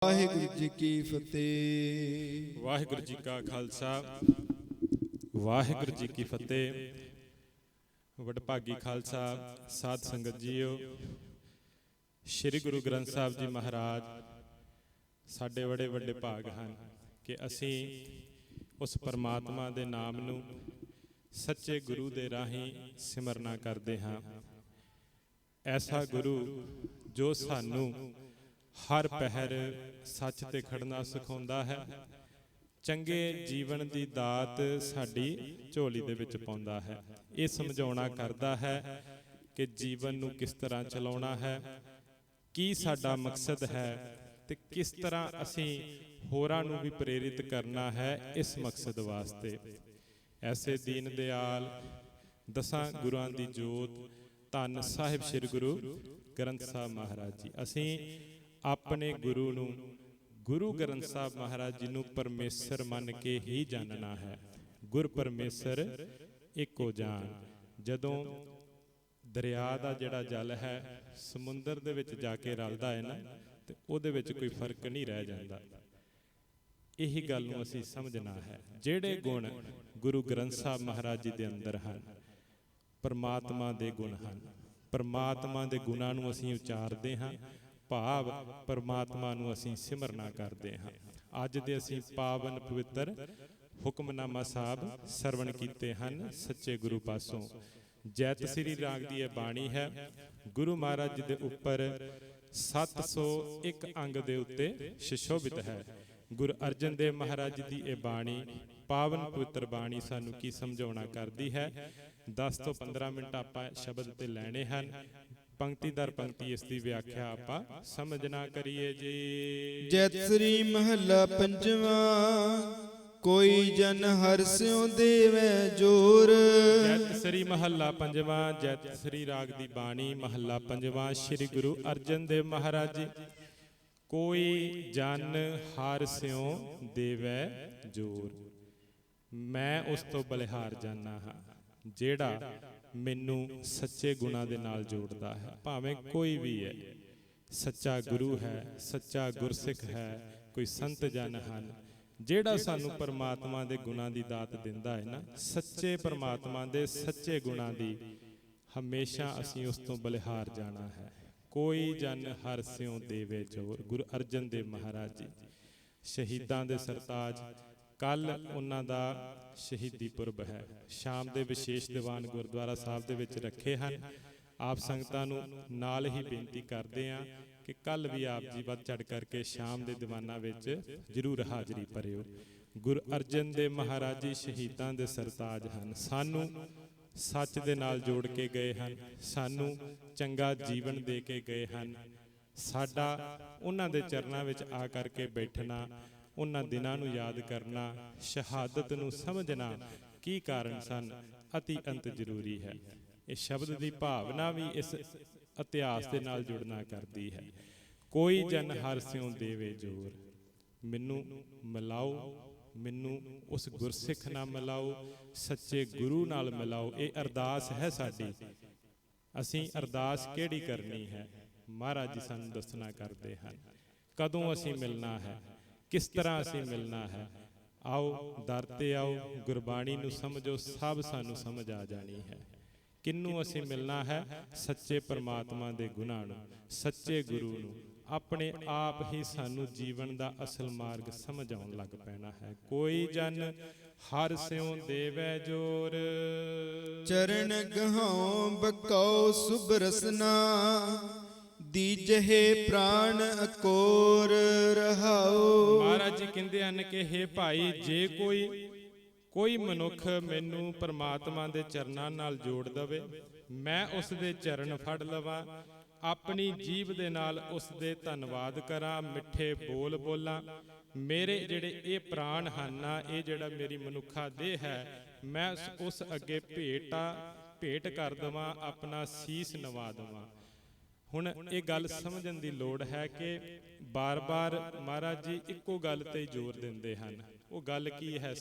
ਵਾਹਿਗੁਰੂ ਜੀ ਕੀ ਫਤਿਹ। ਵਾਹਿਗੁਰੂ ਜੀ ਕਾ ਖਾਲਸਾ, ਵਾਹਿਗੁਰੂ ਜੀ ਕੀ ਫਤਿਹ। ਵਡਭਾਗੀ ਖਾਲਸਾ ਸਾਧ ਸੰਗਤ ਜੀਓ, ਸ਼੍ਰੀ ਗੁਰੂ ਗ੍ਰੰਥ ਸਾਹਿਬ ਜੀ ਮਹਾਰਾਜ ਸਾਡੇ ਬੜੇ ਵੱਡੇ ਭਾਗ ਹਨ ਕਿ ਅਸੀਂ ਉਸ ਪਰਮਾਤਮਾ ਦੇ ਨਾਮ ਨੂੰ ਸੱਚੇ ਗੁਰੂ ਦੇ ਰਾਹੀਂ ਸਿਮਰਨਾ ਕਰਦੇ ਹਾਂ। ਐਸਾ ਗੁਰੂ ਜੋ ਸਾਨੂੰ ਹਰ ਪਹਿਰ ਸੱਚ ਤੇ ਖੜਨਾ ਸਿਖਾਉਂਦਾ ਹੈ, ਚੰਗੇ ਜੀਵਨ ਦੀ ਦਾਤ ਸਾਡੀ ਝੋਲੀ ਦੇ ਵਿੱਚ ਪਾਉਂਦਾ ਹੈ। ਇਹ ਸਮਝਾਉਣਾ ਕਰਦਾ ਹੈ ਕਿ ਜੀਵਨ ਨੂੰ ਕਿਸ ਤਰ੍ਹਾਂ ਚਲਾਉਣਾ ਹੈ, ਕੀ ਸਾਡਾ ਮਕਸਦ ਹੈ ਤੇ ਕਿਸ ਤਰ੍ਹਾਂ ਅਸੀਂ ਹੋਰਾਂ ਨੂੰ ਵੀ ਪ੍ਰੇਰਿਤ ਕਰਨਾ ਹੈ ਇਸ ਮਕਸਦ ਵਾਸਤੇ। ਐਸੇ ਦੀਨ ਦਿਆਲ ਦਸਾਂ ਗੁਰਾਂ ਦੀ ਜੋਤ ਧੰਨ ਸਾਹਿਬ ਸ੍ਰੀ ਗੁਰੂ ਗ੍ਰੰਥ ਸਾਹਿਬ ਮਹਾਰਾਜ ਜੀ, ਅਸੀਂ ਆਪਣੇ ਗੁਰੂ ਨੂੰ, ਗੁਰੂ ਗ੍ਰੰਥ ਸਾਹਿਬ ਮਹਾਰਾਜ ਜੀ ਨੂੰ ਪਰਮੇਸ਼ਰ ਮੰਨ ਕੇ ਹੀ ਜਾਣਨਾ ਹੈ। ਗੁਰ ਪਰਮੇਸ਼ਰ ਇੱਕੋ ਜਾਣ। ਜਦੋਂ ਦਰਿਆ ਦਾ ਜਿਹੜਾ ਜਲ ਹੈ ਸਮੁੰਦਰ ਦੇ ਵਿੱਚ ਜਾ ਕੇ ਰਲਦਾ ਹੈ ਨਾ, ਤੇ ਉਹਦੇ ਵਿੱਚ ਕੋਈ ਫਰਕ ਨਹੀਂ ਰਹਿ ਜਾਂਦਾ। ਇਹੀ ਗੱਲ ਨੂੰ ਅਸੀਂ ਸਮਝਣਾ ਹੈ। ਜਿਹੜੇ ਗੁਣ ਗੁਰੂ ਗ੍ਰੰਥ ਸਾਹਿਬ ਮਹਾਰਾਜ ਜੀ ਦੇ ਅੰਦਰ ਹਨ, ਪਰਮਾਤਮਾ ਦੇ ਗੁਣ ਹਨ। ਪਰਮਾਤਮਾ ਦੇ ਗੁਣਾਂ ਨੂੰ ਅਸੀਂ ਉਚਾਰਦੇ ਹਾਂ, ਭਾਵ ਪਰਮਾਤਮਾ ਨੂੰ ਅਸੀਂ ਸਿਮਰਨਾ ਕਰਦੇ ਹਾਂ। ਅੱਜ ਦੇ ਅਸੀਂ ਪਾਵਨ ਪਵਿੱਤਰ ਹੁਕਮਨਾਮਾ ਸਾਹਿਬ ਸਰਵਣ ਕੀਤੇ ਹਨ ਸੱਚੇ ਗੁਰੂ ਪਾਸੋਂ। ਜੈਤ ਸ੍ਰੀ ਰਾਗ ਦੀ ਇਹ ਬਾਣੀ ਹੈ। ਗੁਰੂ ਮਹਾਰਾਜ ਜੀ ਦੇ ਉੱਪਰ 701 ਅੰਗ ਦੇ ਉੱਤੇ ਸੁਸ਼ੋਭਿਤ ਹੈ। ਗੁਰੂ ਅਰਜਨ ਦੇਵ ਮਹਾਰਾਜ ਜੀ ਦੀ ਇਹ ਬਾਣੀ, ਪਾਵਨ ਪਵਿੱਤਰ ਬਾਣੀ, ਸਾਨੂੰ ਕੀ ਸਮਝਾਉਣਾ ਕਰਦੀ ਹੈ। 10 ਤੋਂ 15 ਮਿੰਟ ਆਪਾਂ ਸ਼ਬਦ ਤੇ ਲੈਣੇ ਹਨ। ਪੰਕਤੀ ਦਰ ਪੰਕਤੀ ਇਸ ਦੀ ਵਿਆਖਿਆ ਆਪਾਂ ਸਮਝਣਾ ਕਰੀਏ ਜੀ। ਜੈਤ ਸ੍ਰੀ ਮਹੱਲਾ ਪੰਜਵਾਂ, ਕੋਈ ਜਨ ਹਰਿਸਿਉ ਦੇਵੈ ਜੋਰ। ਜੈਤ ਸ੍ਰੀ ਮਹੱਲਾ ਪੰਜਵਾਂ, ਜੈਤ ਸ੍ਰੀ ਰਾਗ ਦੀ ਬਾਣੀ, ਮਹੱਲਾ ਪੰਜਵਾਂ, ਸ੍ਰੀ ਗੁਰੂ ਅਰਜਨ ਦੇਵ ਮਹਾਰਾਜ ਜੀ। ਕੋਈ ਜਨ ਹਰਿਸਿਉ ਦੇਵੈ ਜੋਰ, ਮੈਂ ਉਸ ਤੋਂ ਬਲਿਹਾਰ ਜਾਨਾ ਹਾਂ ਜਿਹੜਾ ਮੈਨੂੰ ਸੱਚੇ ਗੁਣਾਂ ਦੇ ਨਾਲ ਜੋੜਦਾ ਹੈ। ਭਾਵੇਂ ਕੋਈ ਵੀ ਹੈ, ਸੱਚਾ ਗੁਰੂ ਹੈ, ਸੱਚਾ ਗੁਰਸਿੱਖ ਹੈ, ਕੋਈ ਸੰਤ ਜਨ ਹਨ, ਜਿਹੜਾ ਸਾਨੂੰ ਪਰਮਾਤਮਾ ਦੇ ਗੁਣਾਂ ਦੀ ਦਾਤ ਦਿੰਦਾ ਹੈ ਨਾ, ਸੱਚੇ ਪਰਮਾਤਮਾ ਦੇ ਸੱਚੇ ਗੁਣਾਂ ਦੀ, ਹਮੇਸ਼ਾ ਅਸੀਂ ਉਸ ਤੋਂ ਬਲਿਹਾਰ ਜਾਣਾ ਹੈ। ਕੋਈ ਜਨ ਹਰਿਸਿਉ ਦੇਵੈ ਜੋਰ। ਗੁਰੂ ਅਰਜਨ ਦੇਵ ਮਹਾਰਾਜ ਜੀ ਸ਼ਹੀਦਾਂ ਦੇ ਸਰਤਾਜ, ਕੱਲ ਉਹਨਾਂ ਦਾ ਸ਼ਹੀਦੀ ਪੁਰਬ ਹੈ। ਸ਼ਾਮ ਦੇ ਵਿਸ਼ੇਸ਼ ਦੀਵਾਨ ਗੁਰਦੁਆਰਾ ਸਾਹਿਬ ਦੇ ਵਿੱਚ ਰੱਖੇ ਹਨ। ਆਪ ਸੰਗਤਾਂ ਨੂੰ ਨਾਲ ਹੀ ਬੇਨਤੀ ਕਰਦੇ ਹਾਂ ਕਿ ਕੱਲ ਵੀ ਆਪ ਜੀ ਵੱਧ ਚੜ੍ਹ ਕਰਕੇ ਸ਼ਾਮ ਦੇ ਦੀਵਾਨਾਂ ਵਿੱਚ ਜ਼ਰੂਰ ਹਾਜ਼ਰੀ ਭਰਿਓ। ਗੁਰੂ ਅਰਜਨ ਦੇਵ ਮਹਾਰਾਜ ਜੀ ਸ਼ਹੀਦਾਂ ਦੇ ਸਰਤਾਜ ਹਨ। ਸਾਨੂੰ ਸੱਚ ਦੇ ਨਾਲ ਜੋੜ ਕੇ ਗਏ ਹਨ, ਸਾਨੂੰ ਚੰਗਾ ਜੀਵਨ ਦੇ ਕੇ ਗਏ ਹਨ। ਸਾਡਾ ਉਹਨਾਂ ਦੇ ਚਰਨਾਂ ਵਿੱਚ ਆ ਕਰਕੇ ਬੈਠਣਾ, ਉਹਨਾਂ ਦਿਨਾਂ ਨੂੰ ਯਾਦ ਕਰਨਾ, ਸ਼ਹਾਦਤ ਨੂੰ ਸਮਝਣਾ ਕੀ ਕਾਰਨ ਸਨ, ਅਤੀ ਅੰਤ ਜ਼ਰੂਰੀ ਹੈ। ਇਹ ਸ਼ਬਦ ਦੀ ਭਾਵਨਾ ਵੀ ਇਸ ਇਤਿਹਾਸ ਦੇ ਨਾਲ ਜੁੜਨਾ ਕਰਦੀ ਹੈ। ਕੋਈ ਜਨ ਹਰਿਸਿਉ ਦੇਵੈ ਜੋਰ, ਮੈਨੂੰ ਮਿਲਾਓ, ਮੈਨੂੰ ਉਸ ਗੁਰਸਿੱਖ ਨਾਲ ਮਿਲਾਓ, ਸੱਚੇ ਗੁਰੂ ਨਾਲ ਮਿਲਾਓ। ਇਹ ਅਰਦਾਸ ਹੈ ਸਾਡੀ। ਅਸੀਂ ਅਰਦਾਸ ਕਿਹੜੀ ਕਰਨੀ ਹੈ, ਮਹਾਰਾਜ ਜੀ ਸਾਨੂੰ ਦੱਸਣਾ ਕਰਦੇ ਹਨ। ਕਦੋਂ ਅਸੀਂ ਮਿਲਣਾ ਹੈ, ਕਿਸ ਤਰ੍ਹਾਂ ਅਸੀਂ ਮਿਲਣਾ ਹੈ। ਆਓ ਦਰ ਤੇ ਆਓ, ਗੁਰਬਾਣੀ ਨੂੰ ਸਮਝੋ, ਸਭ ਸਾਨੂੰ ਸਮਝ ਆ ਜਾਣੀ ਹੈ। ਕਿਹਨੂੰ ਅਸੀਂ ਮਿਲਣਾ ਹੈ? ਸੱਚੇ ਪਰਮਾਤਮਾ ਦੇ ਗੁਣਾਂ ਨੂੰ, ਸੱਚੇ ਗੁਰੂ ਨੂੰ। ਆਪਣੇ ਆਪ ਹੀ ਸਾਨੂੰ ਜੀਵਨ ਦਾ ਅਸਲ ਮਾਰਗ ਸਮਝ ਆਉਣ ਲੱਗ ਪੈਣਾ ਹੈ। ਕੋਈ ਜਨ ਹਰਿਸਿਉ ਦੇਵੈ ਜੋਰ, ਚਰਨ ਗਹਾਉ ਬਕਾਉ ਸੁਭ ਰਸਨਾ, ਦੀਜਹਿ ਪ੍ਰਾਣ ਅਕੋਰ ਰਹਾਉ। ਮਹਾਰਾਜ ਜੀ ਕਹਿੰਦੇ ਹਨ ਕਿ ਹੇ ਭਾਈ, ਜੇ ਕੋਈ ਮਨੁੱਖ ਮੈਨੂੰ ਪਰਮਾਤਮਾ ਦੇ ਚਰਨਾਂ ਨਾਲ ਜੋੜ ਦਵੇ, ਮੈਂ ਉਸ ਦੇ ਚਰਨ ਫੜ ਲਵਾਂ, ਆਪਣੀ ਜੀਭ ਦੇ ਨਾਲ ਉਸ ਦੇ ਧੰਨਵਾਦ ਕਰਾਂ, ਮਿੱਠੇ ਬੋਲ ਬੋਲਾਂ, ਮੇਰੇ ਜਿਹੜੇ ਇਹ ਪ੍ਰਾਣ ਹਨ ਨਾ, ਇਹ ਜਿਹੜਾ ਮੇਰੀ ਮਨੁੱਖਾ ਦੇਹ ਹੈ, ਮੈਂ ਉਸ ਅੱਗੇ ਭੇਟ ਕਰ ਦੇਵਾਂ, ਆਪਣਾ ਸੀਸ ਨਵਾ ਦੇਵਾਂ। ਹੁਣ ਇਹ ਗੱਲ ਸਮਝਣ ਦੀ ਲੋੜ ਹੈ ਕਿ ਬਾਰ-ਬਾਰ ਮਹਾਰਾਜ ਜੀ ਇੱਕੋ ਗੱਲ ਤੇ ਜ਼ੋਰ ਦਿੰਦੇ ਹਨ। ਉਹ ਗੱਲ ਕੀ ਹੈ?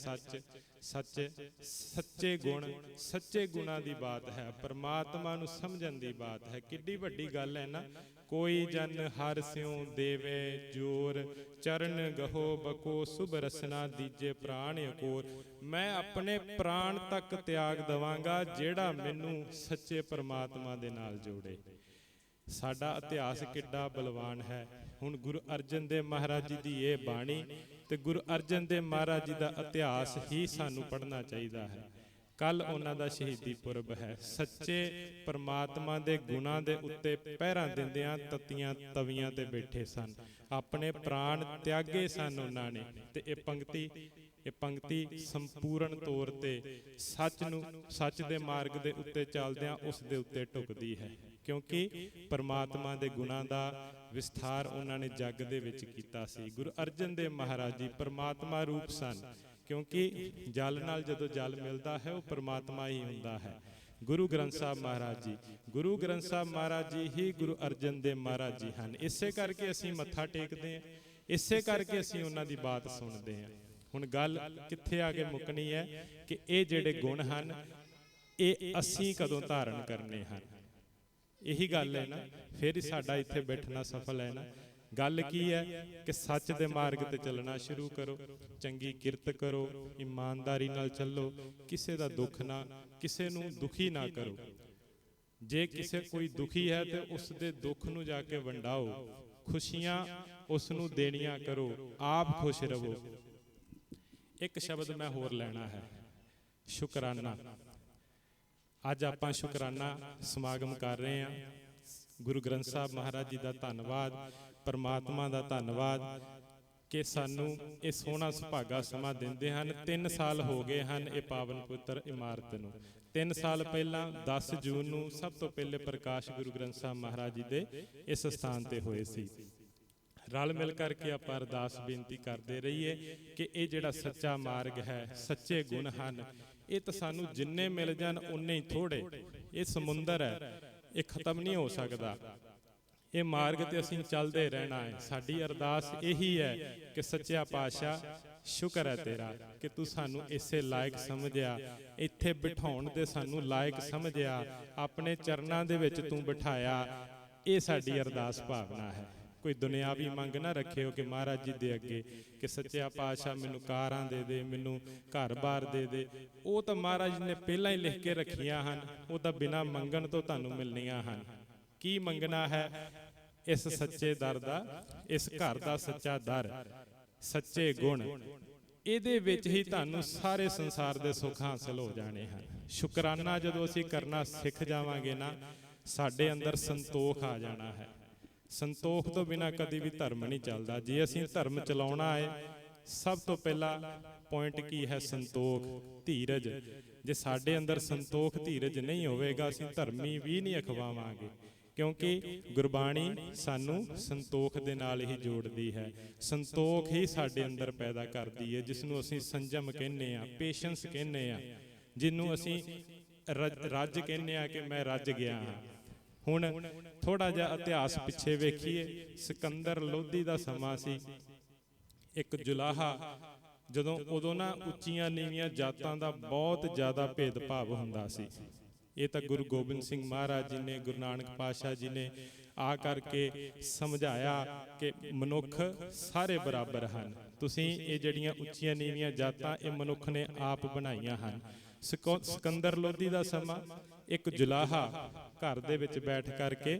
ਸੱਚੇ ਗੁਣ, ਸੱਚੇ ਗੁਣਾਂ ਦੀ ਬਾਤ ਹੈ, ਪਰਮਾਤਮਾ ਨੂੰ ਸਮਝਣ ਦੀ ਬਾਤ ਹੈ। ਕਿੱਡੀ ਵੱਡੀ ਗੱਲ ਹੈ ਨਾ ਕੋਈ ਜਨ ਹਰ ਸਿਉ ਦੇਵੇ ਜੋਰ, ਚਰਨ ਗਹੋ ਬਕੋ ਸੁਭ ਰਸਨਾ ਦੀਜੇ ਪ੍ਰਾਣ ਅਕੋਰ। ਮੈਂ ਆਪਣੇ ਪ੍ਰਾਣ ਤੱਕ ਤਿਆਗ ਦਵਾਂਗਾ ਜਿਹੜਾ ਮੈਨੂੰ ਸੱਚੇ ਪਰਮਾਤਮਾ ਦੇ ਨਾਲ ਜੋੜੇ। ਸਾਡਾ ਇਤਿਹਾਸ ਕਿੱਡਾ ਬਲਵਾਨ ਹੈ। ਹੁਣ ਗੁਰੂ ਅਰਜਨ ਦੇਵ ਮਹਾਰਾਜ ਜੀ ਦੀ ਇਹ ਬਾਣੀ ਤੇ ਗੁਰੂ ਅਰਜਨ ਦੇਵ ਮਹਾਰਾਜ ਜੀ ਦਾ ਇਤਿਹਾਸ ਹੀ ਸਾਨੂੰ ਪੜ੍ਹਨਾ ਚਾਹੀਦਾ ਹੈ। ਕੱਲ ਉਹਨਾਂ ਦਾ ਸ਼ਹੀਦੀ ਪੁਰਬ ਹੈ। ਸੱਚੇ ਪਰਮਾਤਮਾ ਦੇ ਗੁਣਾਂ ਦੇ ਉੱਤੇ ਪਹਿਰਾ ਦਿੰਦਿਆਂ ਤਤੀਆਂ ਤਵੀਆਂ ਤੇ ਬੈਠੇ ਸਨ, ਆਪਣੇ ਪ੍ਰਾਣ ਤਿਆਗੇ ਸਨ ਉਹਨਾਂ ਨੇ। ਤੇ ਇਹ ਪੰਕਤੀ ਸੰਪੂਰਨ ਤੌਰ ਤੇ ਸੱਚ ਦੇ ਮਾਰਗ ਦੇ ਉੱਤੇ ਚੱਲਦਿਆਂ ਉਸ ਦੇ ਉੱਤੇ ਢੁਕਦੀ ਹੈ, ਕਿਉਂਕਿ ਪਰਮਾਤਮਾ ਦੇ ਗੁਣਾਂ ਦਾ ਵਿਸਥਾਰ ਉਹਨਾਂ ਨੇ ਜੱਗ ਦੇ ਵਿੱਚ ਕੀਤਾ ਸੀ। ਗੁਰੂ ਅਰਜਨ ਦੇਵ ਮਹਾਰਾਜ ਜੀ ਪਰਮਾਤਮਾ ਰੂਪ ਸਨ, ਕਿਉਂਕਿ ਜਲ ਨਾਲ ਜਦੋਂ ਜਲ ਮਿਲਦਾ ਹੈ ਉਹ ਪਰਮਾਤਮਾ ਹੀ ਹੁੰਦਾ ਹੈ। ਗੁਰੂ ਗ੍ਰੰਥ ਸਾਹਿਬ ਮਹਾਰਾਜ ਜੀ ਹੀ ਗੁਰੂ ਅਰਜਨ ਦੇਵ ਮਹਾਰਾਜ ਜੀ ਹਨ। ਇਸੇ ਕਰਕੇ ਅਸੀਂ ਮੱਥਾ ਟੇਕਦੇ ਹਾਂ, ਇਸੇ ਕਰਕੇ ਅਸੀਂ ਉਹਨਾਂ ਦੀ ਬਾਤ ਸੁਣਦੇ ਹਾਂ। ਹੁਣ ਗੱਲ ਕਿੱਥੇ ਆ ਕੇ ਮੁੱਕਣੀ ਹੈ ਕਿ ਇਹ ਜਿਹੜੇ ਗੁਣ ਹਨ ਇਹ ਅਸੀਂ ਕਦੋਂ ਧਾਰਨ ਕਰਨੇ ਹਨ। ਇਹੀ ਗੱਲ ਹੈ ਨਾ, ਫਿਰ ਹੀ ਸਾਡਾ ਇੱਥੇ ਬੈਠਣਾ ਸਫਲ ਹੈ ਨਾ। ਗੱਲ ਕੀ ਹੈ ਕਿ ਸੱਚ ਦੇ ਮਾਰਗ ਤੇ ਚੱਲਣਾ ਸ਼ੁਰੂ ਕਰੋ, ਚੰਗੀ ਕਿਰਤ ਕਰੋ, ਇਮਾਨਦਾਰੀ ਨਾਲ ਚੱਲੋ, ਕਿਸੇ ਦਾ ਦੁੱਖ ਨਾ, ਕਿਸੇ ਨੂੰ ਦੁਖੀ ਨਾ ਕਰੋ। ਜੇ ਕਿਸੇ ਕੋਈ ਦੁਖੀ ਹੈ ਤੇ ਉਸ ਦੇ ਦੁੱਖ ਨੂੰ ਜਾ ਕੇ ਵੰਡਾਓ, ਖੁਸ਼ੀਆਂ ਉਸ ਨੂੰ ਦੇਣੀਆਂ ਕਰੋ, ਆਪ ਖੁਸ਼ ਰਹੋ। ਇੱਕ ਸ਼ਬਦ ਮੈਂ ਹੋਰ ਲੈਣਾ ਹੈ, ਸ਼ੁਕਰਾਨਾ। ਅੱਜ ਆਪਾਂ ਸ਼ੁਕਰਾਨਾ ਸਮਾਗਮ ਕਰ ਰਹੇ ਹਾਂ। ਗੁਰੂ ਗ੍ਰੰਥ ਸਾਹਿਬ ਮਹਾਰਾਜ ਜੀ ਦਾ ਧੰਨਵਾਦ, ਪਰਮਾਤਮਾ ਦਾ ਧੰਨਵਾਦ ਕਿ ਸਾਨੂੰ ਇਹ ਸੋਹਣਾ ਸੁਭਾਗਾ ਸਮਾਂ ਦਿੰਦੇ ਹਨ। 3 ਸਾਲ ਹੋ ਗਏ ਹਨ ਇਹ ਪਾਵਨ ਪਵਿੱਤਰ ਇਮਾਰਤ ਨੂੰ। 3 ਸਾਲ ਪਹਿਲਾਂ 10 ਜੂਨ ਨੂੰ ਸਭ ਤੋਂ ਪਹਿਲੇ ਪ੍ਰਕਾਸ਼ ਗੁਰੂ ਗ੍ਰੰਥ ਸਾਹਿਬ ਮਹਾਰਾਜ ਜੀ ਦੇ ਇਸ ਸਥਾਨ ਤੇ ਹੋਏ ਸੀ। ਰਲ ਮਿਲ ਕਰਕੇ ਆਪਾਂ ਅਰਦਾਸ ਬੇਨਤੀ ਕਰਦੇ ਰਹੀਏ ਕਿ ਇਹ ਜਿਹੜਾ ਸੱਚਾ ਮਾਰਗ ਹੈ, ਸੱਚੇ ਗੁਣ ਹਨ, ਇਹ ਤਾਂ ਸਾਨੂੰ ਜਿੰਨੇ ਮਿਲ ਜਾਣ ਉਨੇ ਹੀ ਥੋੜੇ। ਇਹ ਸਮੁੰਦਰ ਹੈ, ਇਹ ਖਤਮ ਨਹੀਂ ਹੋ ਸਕਦਾ। ਇਹ ਮਾਰਗ ਤੇ ਅਸੀਂ ਚੱਲਦੇ ਰਹਿਣਾ ਹੈ। ਸਾਡੀ ਅਰਦਾਸ ਇਹੀ ਹੈ ਕਿ ਸੱਚਿਆ ਪਾਤਸ਼ਾਹ ਸ਼ੁਕਰ ਹੈ ਤੇਰਾ ਕਿ ਤੂੰ ਸਾਨੂੰ ਇਸੇ ਲਾਇਕ ਸਮਝਿਆ, ਇੱਥੇ ਬਿਠਾਉਣ ਦੇ ਸਾਨੂੰ ਲਾਇਕ ਸਮਝਿਆ, ਆਪਣੇ ਚਰਨਾਂ ਦੇ ਵਿੱਚ ਤੂੰ ਬਿਠਾਇਆ। ਇਹ ਸਾਡੀ ਅਰਦਾਸ ਭਾਵਨਾ ਹੈ। ਕੋਈ ਦੁਨਿਆਵੀ ਮੰਗ ਨਾ ਰੱਖਿਓ ਕਿ ਮਹਾਰਾਜ ਜੀ ਦੇ ਅੱਗੇ ਕਿ ਸੱਚਿਆ ਪਾਤਸ਼ਾਹ ਮੈਨੂੰ ਕਾਰਾਂ ਦੇ ਦੇ, ਮੈਨੂੰ ਘਰ-ਬਾਰ ਦੇ ਦੇ। ਉਹ ਤਾਂ ਮਹਾਰਾਜ ਨੇ ਪਹਿਲਾਂ ਹੀ ਲਿਖ ਕੇ ਰੱਖੀਆਂ ਹਨ, ਉਹ ਤਾਂ ਬਿਨਾਂ ਮੰਗਣ ਤੋਂ ਤੁਹਾਨੂੰ ਮਿਲਣੀਆਂ ਹਨ। ਕੀ ਮੰਗਣਾ ਹੈ? ਇਸ ਸੱਚੇ ਦਰ ਦਾ, ਇਸ ਘਰ ਦਾ ਸੱਚਾ ਦਰ, ਸੱਚੇ ਗੁਣ, ਇਹਦੇ ਵਿੱਚ ਹੀ ਤੁਹਾਨੂੰ ਸਾਰੇ ਸੰਸਾਰ ਦੇ ਸੁੱਖ ਹਾਸਲ ਹੋ ਜਾਣੇ ਹਨ। ਸ਼ੁਕਰਾਨਾ ਜਦੋਂ ਅਸੀਂ ਕਰਨਾ ਸਿੱਖ ਜਾਵਾਂਗੇ ਨਾ, ਸਾਡੇ ਅੰਦਰ ਸੰਤੋਖ ਆ ਜਾਣਾ ਹੈ। ਸੰਤੋਖ ਤੋਂ ਬਿਨਾਂ ਕਦੀ ਵੀ ਧਰਮ ਨਹੀਂ ਚੱਲਦਾ। ਜੇ ਅਸੀਂ ਧਰਮ ਚਲਾਉਣਾ ਹੈ, ਸਭ ਤੋਂ ਪਹਿਲਾ ਪੁਆਇੰਟ ਕੀ ਹੈ? ਸੰਤੋਖ, ਧੀਰਜ। ਜੇ ਸਾਡੇ ਅੰਦਰ ਸੰਤੋਖ ਧੀਰਜ ਨਹੀਂ ਹੋਵੇਗਾ, ਅਸੀਂ ਧਰਮੀ ਵੀ ਨਹੀਂ ਅਖਵਾਵਾਂਗੇ, ਕਿਉਂਕਿ ਗੁਰਬਾਣੀ ਸਾਨੂੰ ਸੰਤੋਖ ਦੇ ਨਾਲ ਹੀ ਜੋੜਦੀ ਹੈ। ਸੰਤੋਖ ਹੀ ਸਾਡੇ ਅੰਦਰ ਪੈਦਾ ਕਰਦੀ ਹੈ, ਜਿਸ ਨੂੰ ਅਸੀਂ ਸੰਜਮ ਕਹਿੰਦੇ ਆ, ਪੇਸ਼ੈਂਸ ਕਹਿੰਦੇ ਆ, ਜਿਹਨੂੰ ਅਸੀਂ ਰੱਜ ਕਹਿੰਦੇ ਆ ਕਿ ਮੈਂ ਰੱਜ ਗਿਆ ਹਾਂ। ਹੁਣ ਥੋੜਾ ਜਿਹਾ ਇਤਿਹਾਸ ਪਿੱਛੇ ਵੇਖੀਏ। ਸਿਕੰਦਰ ਲੋਧੀ ਦਾ ਸਮਾਂ ਸੀ। ਇੱਕ ਜੁਲਾਹਾ, ਉਦੋਂ ਨਾ ਉੱਚੀਆਂ ਨੀਵੀਆਂ ਜਾਤਾਂ ਦਾ ਬਹੁਤ ਜ਼ਿਆਦਾ ਭੇਦਭਾਵ ਹੁੰਦਾ ਸੀ। ਇਹ ਤਾਂ ਗੁਰੂ ਗੋਬਿੰਦ ਸਿੰਘ ਮਹਾਰਾਜ ਜੀ ਨੇ, ਗੁਰੂ ਨਾਨਕ ਪਾਤਸ਼ਾਹ ਜੀ ਨੇ ਆ ਕਰਕੇ ਸਮਝਾਇਆ ਕਿ ਮਨੁੱਖ ਸਾਰੇ ਬਰਾਬਰ ਹਨ। ਤੁਸੀਂ ਇਹ ਜਿਹੜੀਆਂ ਉੱਚੀਆਂ ਨੀਵੀਆਂ ਜਾਤਾਂ ਇਹ ਮਨੁੱਖ ਨੇ ਆਪ ਬਣਾਈਆਂ ਹਨ। ਸਿਕੰਦਰ ਲੋਧੀ ਦਾ ਸਮਾਂ, ਇੱਕ ਜੁਲਾਹਾ ਘਰ ਦੇ ਵਿੱਚ ਬੈਠ ਕਰਕੇ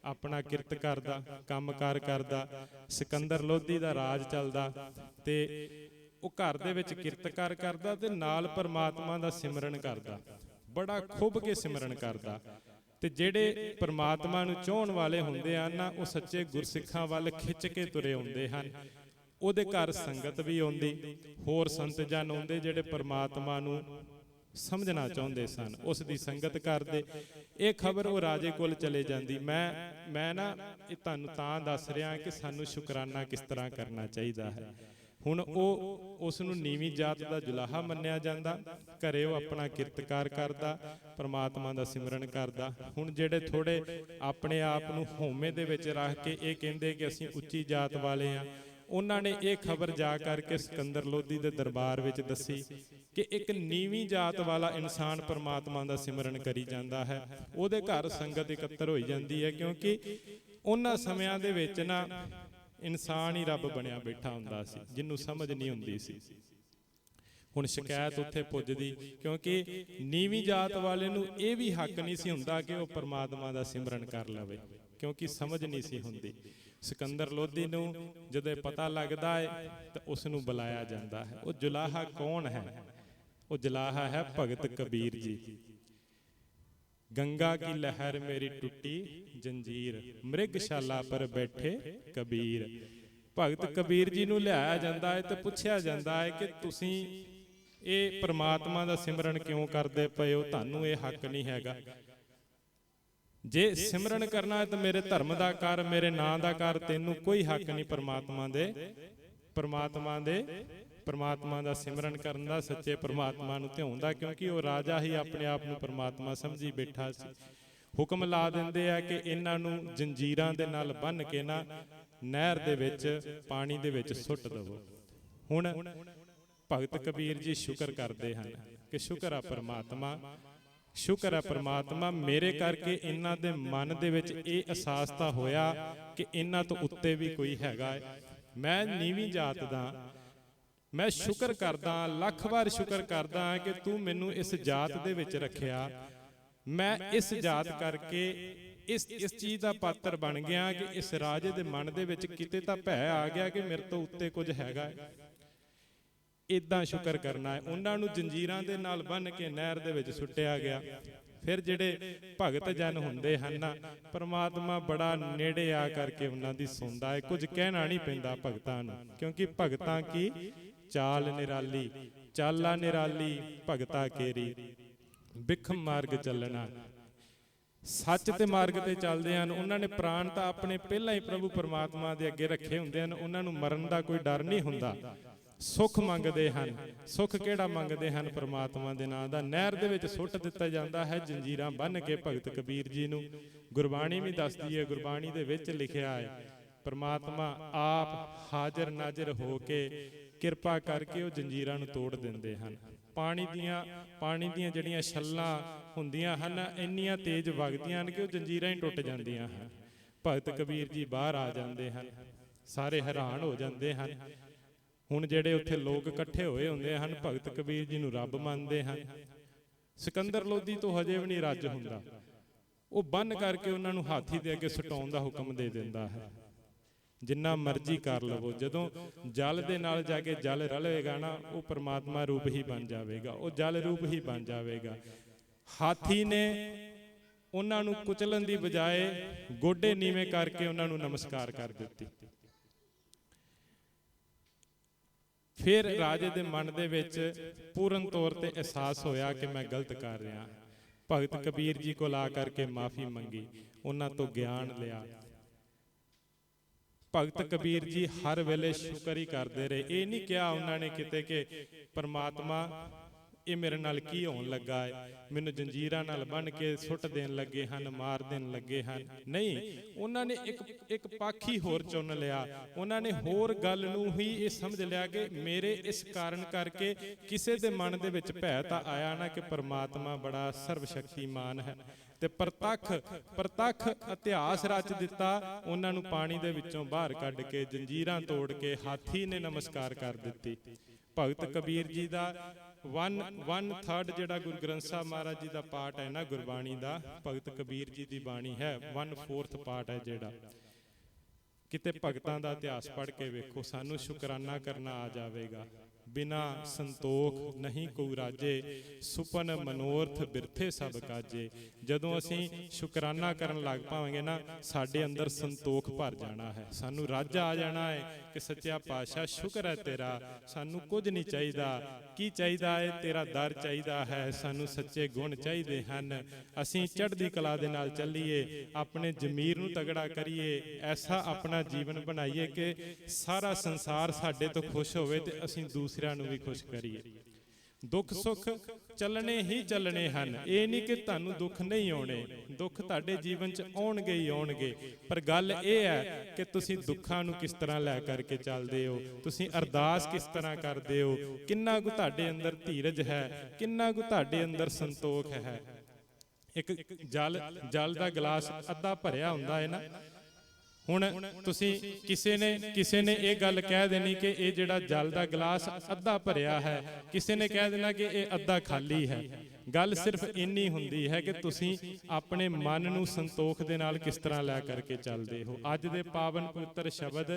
ਆਪਣਾ ਕਿਰਤ ਕਰਦਾ, ਕੰਮਕਾਰ ਕਰਦਾ। ਸਿਕੰਦਰ ਲੋਧੀ ਦਾ ਰਾਜ ਚੱਲਦਾ ਤੇ ਉਹ ਘਰ ਦੇ ਵਿੱਚ ਕਿਰਤਕਾਰ ਕਰਦਾ ਤੇ ਨਾਲ ਪਰਮਾਤਮਾ ਦਾ ਸਿਮਰਨ ਕਰਦਾ, ਬੜਾ ਖੁੱਭ ਕੇ ਸਿਮਰਨ ਕਰਦਾ। ਤੇ ਜਿਹੜੇ ਪਰਮਾਤਮਾ ਨੂੰ ਚਾਹਣ ਵਾਲੇ ਹੁੰਦੇ ਹਨ ਨਾ, ਉਹ ਸੱਚੇ ਗੁਰਸਿੱਖਾਂ ਵੱਲ ਖਿੱਚ ਕੇ ਤੁਰੇ ਆਉਂਦੇ ਹਨ। ਉਹਦੇ ਘਰ ਸੰਗਤ ਵੀ ਆਉਂਦੀ, ਹੋਰ ਸੰਤ ਜਨ ਆਉਂਦੇ ਜਿਹੜੇ ਪਰਮਾਤਮਾ ਨੂੰ ਸਮਝਣਾ ਚਾਹੁੰਦੇ ਸਨ, ਉਸ ਦੀ ਸੰਗਤ ਕਰਦੇ। ਇਹ ਖਬਰ ਉਹ ਰਾਜੇ ਕੋਲ ਚਲੇ ਜਾਂਦੀ। ਮੈਂ ਨਾ ਇਹ ਤੁਹਾਨੂੰ ਤਾਂ ਦੱਸ ਰਿਹਾ ਕਿ ਸਾਨੂੰ ਸ਼ੁਕਰਾਨਾ ਕਿਸ ਤਰ੍ਹਾਂ ਕਰਨਾ ਚਾਹੀਦਾ ਹੈ। ਹੁਣ ਉਸ ਨੂੰ ਨੀਵੀਂ ਜਾਤ ਦਾ ਜੁਲਾਹਾ ਮੰਨਿਆ ਜਾਂਦਾ, ਘਰੇ ਉਹ ਆਪਣਾ ਕਿਰਤਕਾਰ ਕਰਦਾ, ਪਰਮਾਤਮਾ ਦਾ ਸਿਮਰਨ ਕਰਦਾ। ਹੁਣ ਜਿਹੜੇ ਥੋੜੇ ਆਪਣੇ ਆਪ ਨੂੰ ਹਉਮੈ ਦੇ ਵਿੱਚ ਰੱਖ ਕੇ ਇਹ ਕਹਿੰਦੇ ਕਿ ਅਸੀਂ ਉੱਚੀ ਜਾਤ ਵਾਲੇ ਆ, ਉਹਨਾਂ ਨੇ ਇਹ ਖਬਰ ਜਾ ਕਰਕੇ ਸਿਕੰਦਰ ਲੋਧੀ ਦੇ ਦਰਬਾਰ ਵਿੱਚ ਦੱਸੀ ਕਿ ਇੱਕ ਨੀਵੀਂ ਜਾਤ ਵਾਲਾ ਇਨਸਾਨ ਪਰਮਾਤਮਾ ਦਾ ਸਿਮਰਨ ਕਰੀ ਜਾਂਦਾ ਹੈ। ਉਹਦੇ ਘਰ ਸੰਗਤ ਇਕੱਤਰ ਹੋਈ ਜਾਂਦੀ ਹੈ, ਕਿਉਂਕਿ ਉਹਨਾਂ ਸਮਿਆਂ ਦੇ ਵਿੱਚ ਨਾ ਇਨਸਾਨ ਹੀ ਰੱਬ ਬਣਿਆ ਬੈਠਾ ਹੁੰਦਾ ਸੀ, ਜਿਹਨੂੰ ਸਮਝ ਨਹੀਂ ਹੁੰਦੀ ਸੀ। ਹੁਣ ਸ਼ਿਕਾਇਤ ਉੱਥੇ ਪੁੱਜਦੀ, ਕਿਉਂਕਿ ਨੀਵੀਂ ਜਾਤ ਵਾਲੇ ਨੂੰ ਇਹ ਵੀ ਹੱਕ ਨਹੀਂ ਸੀ ਹੁੰਦਾ ਕਿ ਉਹ ਪਰਮਾਤਮਾ ਦਾ ਸਿਮਰਨ ਕਰ ਲਵੇ, ਕਿਉਂਕਿ ਸਮਝ ਨਹੀਂ ਸੀ ਹੁੰਦੀ। ਸਿਕੰਦਰ ਲੋਧੀ ਨੂੰ ਜਦੋਂ ਪਤਾ ਲੱਗਦਾ ਹੈ ਤਾਂ ਉਸ ਨੂੰ ਬੁਲਾਇਆ ਜਾਂਦਾ ਹੈ। ਉਹ ਜੁਲਾਹਾ ਕੌਣ ਹੈ? ਉਹ ਜੁਲਾਹਾ ਹੈ ਭਗਤ ਕਬੀਰ ਜੀ। ਗੰਗਾ ਕੀ ਲਹਿਰ ਮੇਰੀ ਟੁੱਟੀ ਜੰਜੀਰ, ਮ੍ਰਿਗਸ਼ਾਲਾ ਪਰ ਬੈਠੇ ਕਬੀਰ। ਭਗਤ ਕਬੀਰ ਜੀ ਨੂੰ ਲਿਆਇਆ ਜਾਂਦਾ ਹੈ ਤੇ ਪੁੱਛਿਆ ਜਾਂਦਾ ਹੈ ਕਿ ਤੁਸੀਂ ਇਹ ਪਰਮਾਤਮਾ ਦਾ ਸਿਮਰਨ ਕਿਉਂ ਕਰਦੇ ਪਏ ਹੋ? ਤੁਹਾਨੂੰ ਇਹ ਹੱਕ ਨਹੀਂ ਹੈਗਾ। ਜੇ ਸਿਮਰਨ ਕਰਨਾ ਹੈ ਤਾਂ ਮੇਰੇ ਧਰਮ ਦਾ ਕਰ, ਮੇਰੇ ਨਾਂ ਦਾ ਕਰ, ਤੈਨੂੰ ਕੋਈ ਹੱਕ ਨਹੀਂ ਪਰਮਾਤਮਾ ਦਾ ਸਿਮਰਨ ਕਰਨ ਦਾ, ਸੱਚੇ ਪਰਮਾਤਮਾ ਨੂੰ ਧਿਆਉਣ ਦਾ, ਕਿਉਂਕਿ ਉਹ ਰਾਜਾ ਹੀ ਆਪਣੇ ਆਪ ਨੂੰ ਪਰਮਾਤਮਾ ਸਮਝੀ ਬੈਠਾ ਸੀ। ਹੁਕਮ ਲਾ ਦਿੰਦੇ ਆ ਕਿ ਇਹਨਾਂ ਨੂੰ ਜੰਜੀਰਾਂ ਦੇ ਨਾਲ ਬੰਨ੍ਹ ਕੇ ਨਾ ਨਹਿਰ ਦੇ ਵਿੱਚ, ਪਾਣੀ ਦੇ ਵਿੱਚ ਸੁੱਟ ਦੇਵੋ। ਹੁਣ ਭਗਤ ਕਬੀਰ ਜੀ ਸ਼ੁਕਰ ਕਰਦੇ ਹਨ ਕਿ ਸ਼ੁਕਰ ਆ ਪਰਮਾਤਮਾ, ਸ਼ੁਕਰ ਹੈ ਪਰਮਾਤਮਾ, ਮੇਰੇ ਕਰਕੇ ਇਹਨਾਂ ਦੇ ਮਨ ਦੇ ਵਿੱਚ ਇਹ ਅਹਿਸਾਸ ਤਾਂ ਹੋਇਆ ਕਿ ਇਹਨਾਂ ਤੋਂ ਉੱਤੇ ਵੀ ਕੋਈ ਹੈਗਾ ਹੈ। ਮੈਂ ਨੀਵੀਂ ਜਾਤ ਦਾ, ਮੈਂ ਸ਼ੁਕਰ ਕਰਦਾ, ਲੱਖ ਵਾਰ ਸ਼ੁਕਰ ਕਰਦਾ ਕਿ ਤੂੰ ਮੈਨੂੰ ਇਸ ਜਾਤ ਦੇ ਵਿੱਚ ਰੱਖਿਆ। ਮੈਂ ਇਸ ਜਾਤ ਕਰਕੇ ਇਸ ਚੀਜ਼ ਦਾ ਪਾਤਰ ਬਣ ਗਿਆ ਕਿ ਇਸ ਰਾਜੇ ਦੇ ਮਨ ਦੇ ਵਿੱਚ ਕਿਤੇ ਤਾਂ ਭੈ ਆ ਗਿਆ ਕਿ ਮੇਰੇ ਤੋਂ ਉੱਤੇ ਕੁਝ ਹੈਗਾ ਹੈ। ਇਦਾਂ ਸ਼ੁਕਰ ਕਰਨਾ ਹੈ। ਉਹਨਾਂ ਨੂੰ ਜੰਜੀਰਾਂ ਦੇ ਨਾਲ ਬੰਨ੍ਹ ਕੇ ਨਹਿਰ ਦੇ ਵਿੱਚ ਸੁੱਟਿਆ ਗਿਆ। ਫਿਰ ਜਿਹੜੇ ਭਗਤ ਜਨ ਹੁੰਦੇ ਹਨ ਨਾ, ਪਰਮਾਤਮਾ ਬੜਾ ਨੇੜੇ ਆ ਕਰਕੇ ਉਹਨਾਂ ਦੀ ਸੁਣਦਾ ਹੈ। ਕੁਝ ਕਹਿਣਾ ਨਹੀਂ ਪੈਂਦਾ ਭਗਤਾਂ ਨੂੰ, ਕਿਉਂਕਿ ਭਗਤਾਂ ਕੀ ਚਾਲ ਨਿਰਾਲੀ, ਚਾਲਾ ਨਿਰਾਲੀ ਭਗਤਾ ਕੇਰੀ, ਬਿਖਮ ਮਾਰਗ ਚੱਲਣਾ। ਸੱਚ ਤੇ ਮਾਰਗ ਤੇ ਚੱਲਦੇ ਹਨ। ਉਹਨਾਂ ਨੇ ਪ੍ਰਾਣ ਤਾਂ ਆਪਣੇ ਪਹਿਲਾਂ ਹੀ ਪ੍ਰਭੂ ਪਰਮਾਤਮਾ ਦੇ ਅੱਗੇ ਰੱਖੇ ਹੁੰਦੇ ਹਨ। ਉਹਨਾਂ ਨੂੰ ਮਰਨ ਦਾ ਕੋਈ ਡਰ ਨਹੀਂ ਹੁੰਦਾ। ਸੁੱਖ ਮੰਗਦੇ ਹਨ। ਸੁੱਖ ਕਿਹੜਾ ਮੰਗਦੇ ਹਨ? ਪਰਮਾਤਮਾ ਦੇ ਨਾਂ ਦਾ। ਨਹਿਰ ਦੇ ਵਿੱਚ ਸੁੱਟ ਦਿੱਤਾ ਜਾਂਦਾ ਹੈ ਜੰਜੀਰਾਂ ਬੰਨ੍ਹ ਕੇ ਭਗਤ ਕਬੀਰ ਜੀ ਨੂੰ। ਗੁਰਬਾਣੀ ਵੀ ਦੱਸਦੀ ਹੈ, ਗੁਰਬਾਣੀ ਦੇ ਵਿੱਚ ਲਿਖਿਆ ਹੈ ਪਰਮਾਤਮਾ ਆਪ ਹਾਜ਼ਰ ਨਾਜ਼ਰ ਹੋ ਕੇ ਕਿਰਪਾ ਕਰਕੇ ਉਹ ਜੰਜੀਰਾਂ ਨੂੰ ਤੋੜ ਦਿੰਦੇ ਹਨ। ਪਾਣੀ ਦੀਆਂ ਜਿਹੜੀਆਂ ਛੱਲਾਂ ਹੁੰਦੀਆਂ ਹਨ ਇੰਨੀਆਂ ਤੇਜ਼ ਵਗਦੀਆਂ ਹਨ ਕਿ ਉਹ ਜੰਜੀਰਾਂ ਹੀ ਟੁੱਟ ਜਾਂਦੀਆਂ ਹਨ। ਭਗਤ ਕਬੀਰ ਜੀ ਬਾਹਰ ਆ ਜਾਂਦੇ ਹਨ, ਸਾਰੇ ਹੈਰਾਨ ਹੋ ਜਾਂਦੇ ਹਨ। ਹੁਣ ਜਿਹੜੇ ਉੱਥੇ ਲੋਕ ਇਕੱਠੇ ਹੋਏ ਹੁੰਦੇ ਹਨ, ਭਗਤ ਕਬੀਰ ਜੀ ਨੂੰ ਰੱਬ ਮੰਨਦੇ ਹਨ। ਸਿਕੰਦਰ ਲੋਧੀ ਤੋਂ ਹਜੇ ਵੀ ਨਹੀਂ ਰੱਜ ਹੁੰਦਾ। ਉਹ ਬੰਨ ਕਰਕੇ ਉਹਨਾਂ ਨੂੰ ਹਾਥੀ ਦੇ ਅੱਗੇ ਸੁਟਾਉਣ ਦਾ ਹੁਕਮ ਦੇ ਦਿੰਦਾ ਹੈ। ਜਿੰਨਾ ਮਰਜ਼ੀ ਕਰ ਲਵੋ, ਜਦੋਂ ਜਲ ਦੇ ਨਾਲ ਜਾ ਕੇ ਜਲ ਰਲੇਗਾ ਨਾ, ਉਹ ਪਰਮਾਤਮਾ ਰੂਪ ਹੀ ਬਣ ਜਾਵੇਗਾ, ਉਹ ਜਲ ਰੂਪ ਹੀ ਬਣ ਜਾਵੇਗਾ। ਹਾਥੀ ਨੇ ਉਹਨਾਂ ਨੂੰ ਕੁਚਲਣ ਦੀ ਬਜਾਏ ਗੋਡੇ ਨੀਵੇਂ ਕਰਕੇ ਉਹਨਾਂ ਨੂੰ ਨਮਸਕਾਰ ਕਰ ਦਿੱਤੀ। ਫਿਰ ਰਾਜੇ ਦੇ ਮਨ ਦੇ ਵਿੱਚ ਪੂਰਨ ਤੌਰ ਤੇ ਅਹਿਸਾਸ ਹੋਇਆ ਕਿ ਮੈਂ ਗਲਤ ਕਰ ਰਿਹਾ। ਭਗਤ ਕਬੀਰ ਜੀ ਕੋਲ ਆ ਕਰਕੇ ਮਾਫੀ ਮੰਗੀ, ਉਹਨਾਂ ਤੋਂ ਗਿਆਨ ਲਿਆ। ਭਗਤ ਕਬੀਰ ਜੀ ਹਰ ਵੇਲੇ ਸ਼ੁਕਰ ਹੀ ਕਰਦੇ ਰਹੇ। ਇਹ ਨਹੀਂ ਕਿਹਾ ਉਹਨਾਂ ਨੇ ਕਿਤੇ ਕਿ ਪਰਮਾਤਮਾ ਇਹ ਮੇਰੇ ਨਾਲ ਕੀ ਹੋਣ ਲੱਗਾ ਹੈ, ਮੈਨੂੰ ਜੰਜੀਰਾਂ ਨਾਲ ਬੰਨ੍ਹ ਕੇ ਸੁੱਟ ਦੇਣ ਲੱਗੇ ਹਨ, ਮਾਰ ਦੇਣ ਲੱਗੇ ਹਨ। ਨਹੀਂ, ਉਹਨਾਂ ਨੇ ਇੱਕ ਪੱਖ ਹੀ ਹੋਰ ਚੁਣ ਲਿਆ। ਉਹਨਾਂ ਨੇ ਹੋਰ ਗੱਲ ਨੂੰ ਹੀ ਇਹ ਸਮਝ ਲਿਆ ਕਿ ਮੇਰੇ ਇਸ ਕਾਰਨ ਕਰਕੇ ਕਿਸੇ ਦੇ ਮਨ ਦੇ ਵਿੱਚ ਭੈ ਤਾਂ ਆਇਆ ਨਾ ਕਿ ਪਰਮਾਤਮਾ ਬੜਾ ਸਰਵ ਸ਼ਕਤੀਮਾਨ ਹੈ। ਤੇ ਪ੍ਰਤੱਖ ਇਤਿਹਾਸ ਰਚ ਦਿੱਤਾ। ਉਹਨਾਂ ਨੂੰ ਪਾਣੀ ਦੇ ਵਿੱਚੋਂ ਬਾਹਰ ਕੱਢ ਕੇ ਜੰਜੀਰਾਂ ਤੋੜ ਕੇ ਹਾਥੀ ਨੇ ਨਮਸਕਾਰ ਕਰ ਦਿੱਤੀ। ਭਗਤ ਕਬੀਰ ਜੀ ਦਾ 1/3 ਜਿਹੜਾ ਗੁਰੂ ਗ੍ਰੰਥ ਸਾਹਿਬ ਮਹਾਰਾਜ ਜੀ ਦਾ ਪਾਠ ਹੈ ਨਾ ਗੁਰਬਾਣੀ ਦਾ, ਭਗਤ ਕਬੀਰ ਜੀ ਦੀ ਬਾਣੀ ਹੈ। 1/4 ਪਾਠ ਹੈ ਜਿਹੜਾ। ਕਿਤੇ ਭਗਤਾਂ ਦਾ ਇਤਿਹਾਸ ਪੜ੍ਹ ਕੇ ਵੇਖੋ, ਸਾਨੂੰ ਸ਼ੁਕਰਾਨਾ ਕਰਨਾ ਆ ਜਾਵੇਗਾ। ਬਿਨਾ ਸੰਤੋਖ ਨਹੀਂ ਕੋ ਰਾਜੇ, ਸੁਪਨ ਮਨੋਰਥ ਬਿਰਥੇ ਸਭ ਕਾਜੇ। ਜਦੋਂ ਅਸੀਂ ਸ਼ੁਕਰਾਨਾ ਕਰਨ ਲੱਗ ਪਾਵਾਂਗੇ ਨਾ, ਸਾਡੇ ਅੰਦਰ ਸੰਤੋਖ ਭਰ ਜਾਣਾ ਹੈ। ਸਾਨੂੰ ਰੱਜ ਆ ਜਾਣਾ ਹੈ ਕਿ ਸੱਚਾ ਪਾਤਸ਼ਾਹ ਸ਼ੁਕਰ ਹੈ ਤੇਰਾ, ਸਾਨੂੰ ਕੁਝ ਨਹੀਂ ਚਾਹੀਦਾ। ਕੀ ਚਾਹੀਦਾ ਹੈ? ਤੇਰਾ ਦਰ ਚਾਹੀਦਾ ਹੈ। ਸਾਨੂੰ ਸੱਚੇ ਗੁਣ ਚਾਹੀਦੇ ਹਨ। ਅਸੀਂ ਚੜ੍ਹਦੀ ਕਲਾ ਦੇ ਨਾਲ ਚੱਲੀਏ, ਆਪਣੇ ਜ਼ਮੀਰ ਨੂੰ ਤਗੜਾ ਕਰੀਏ, ਐਸਾ ਆਪਣਾ ਜੀਵਨ ਬਣਾਈਏ ਕਿ ਸਾਰਾ ਸੰਸਾਰ ਸਾਡੇ ਤੋਂ ਖੁਸ਼ ਹੋਵੇ ਤੇ ਅਸੀਂ ਦੂਸਰਿਆਂ ਨੂੰ ਵੀ ਖੁਸ਼ ਕਰੀਏ। ਦੁੱਖ ਸੁੱਖ ਚੱਲਣੇ ਹੀ ਚੱਲਣੇ ਹਨ। ਇਹ ਨਹੀਂ ਕਿ ਤੁਹਾਨੂੰ ਦੁੱਖ ਨਹੀਂ ਆਉਣੇ, ਦੁੱਖ ਤੁਹਾਡੇ ਜੀਵਨ 'ਚ ਆਉਣਗੇ ਹੀ ਆਉਣਗੇ। ਪਰ ਗੱਲ ਇਹ ਹੈ ਕਿ ਤੁਸੀਂ ਦੁੱਖਾਂ ਨੂੰ ਕਿਸ ਤਰ੍ਹਾਂ ਲੈ ਕਰਕੇ ਚੱਲਦੇ ਹੋ, ਤੁਸੀਂ ਅਰਦਾਸ ਕਿਸ ਤਰ੍ਹਾਂ ਕਰਦੇ ਹੋ, ਕਿੰਨਾ ਕੁ ਤੁਹਾਡੇ ਅੰਦਰ ਧੀਰਜ ਹੈ, ਕਿੰਨਾ ਕੁ ਤੁਹਾਡੇ ਅੰਦਰ ਸੰਤੋਖ ਹੈ। ਇੱਕ ਜਲ ਦਾ ਗਲਾਸ ਅੱਧਾ ਭਰਿਆ ਹੁੰਦਾ ਹੈ ਨਾ, ਹੁਣ ਤੁਸੀਂ ਕਿਸੇ ਨੇ ਇਹ ਗੱਲ ਕਹਿ ਦੇਣੀ ਕਿ ਇਹ ਜਿਹੜਾ ਜਲ ਦਾ ਗਲਾਸ ਅੱਧਾ ਭਰਿਆ ਹੈ, ਕਿਸੇ ਨੇ ਕਹਿ ਦੇਣਾ ਕਿ ਇਹ ਅੱਧਾ ਖਾਲੀ ਹੈ। ਗੱਲ ਸਿਰਫ ਇੰਨੀ ਹੁੰਦੀ ਹੈ ਕਿ ਤੁਸੀਂ ਆਪਣੇ ਮਨ ਨੂੰ ਸੰਤੋਖ ਦੇ ਨਾਲ ਕਿਸ ਤਰ੍ਹਾਂ ਲੈ ਕਰਕੇ ਚੱਲਦੇ ਹੋ। ਅੱਜ ਦੇ ਪਾਵਨ ਪਵਿੱਤਰ ਸ਼ਬਦ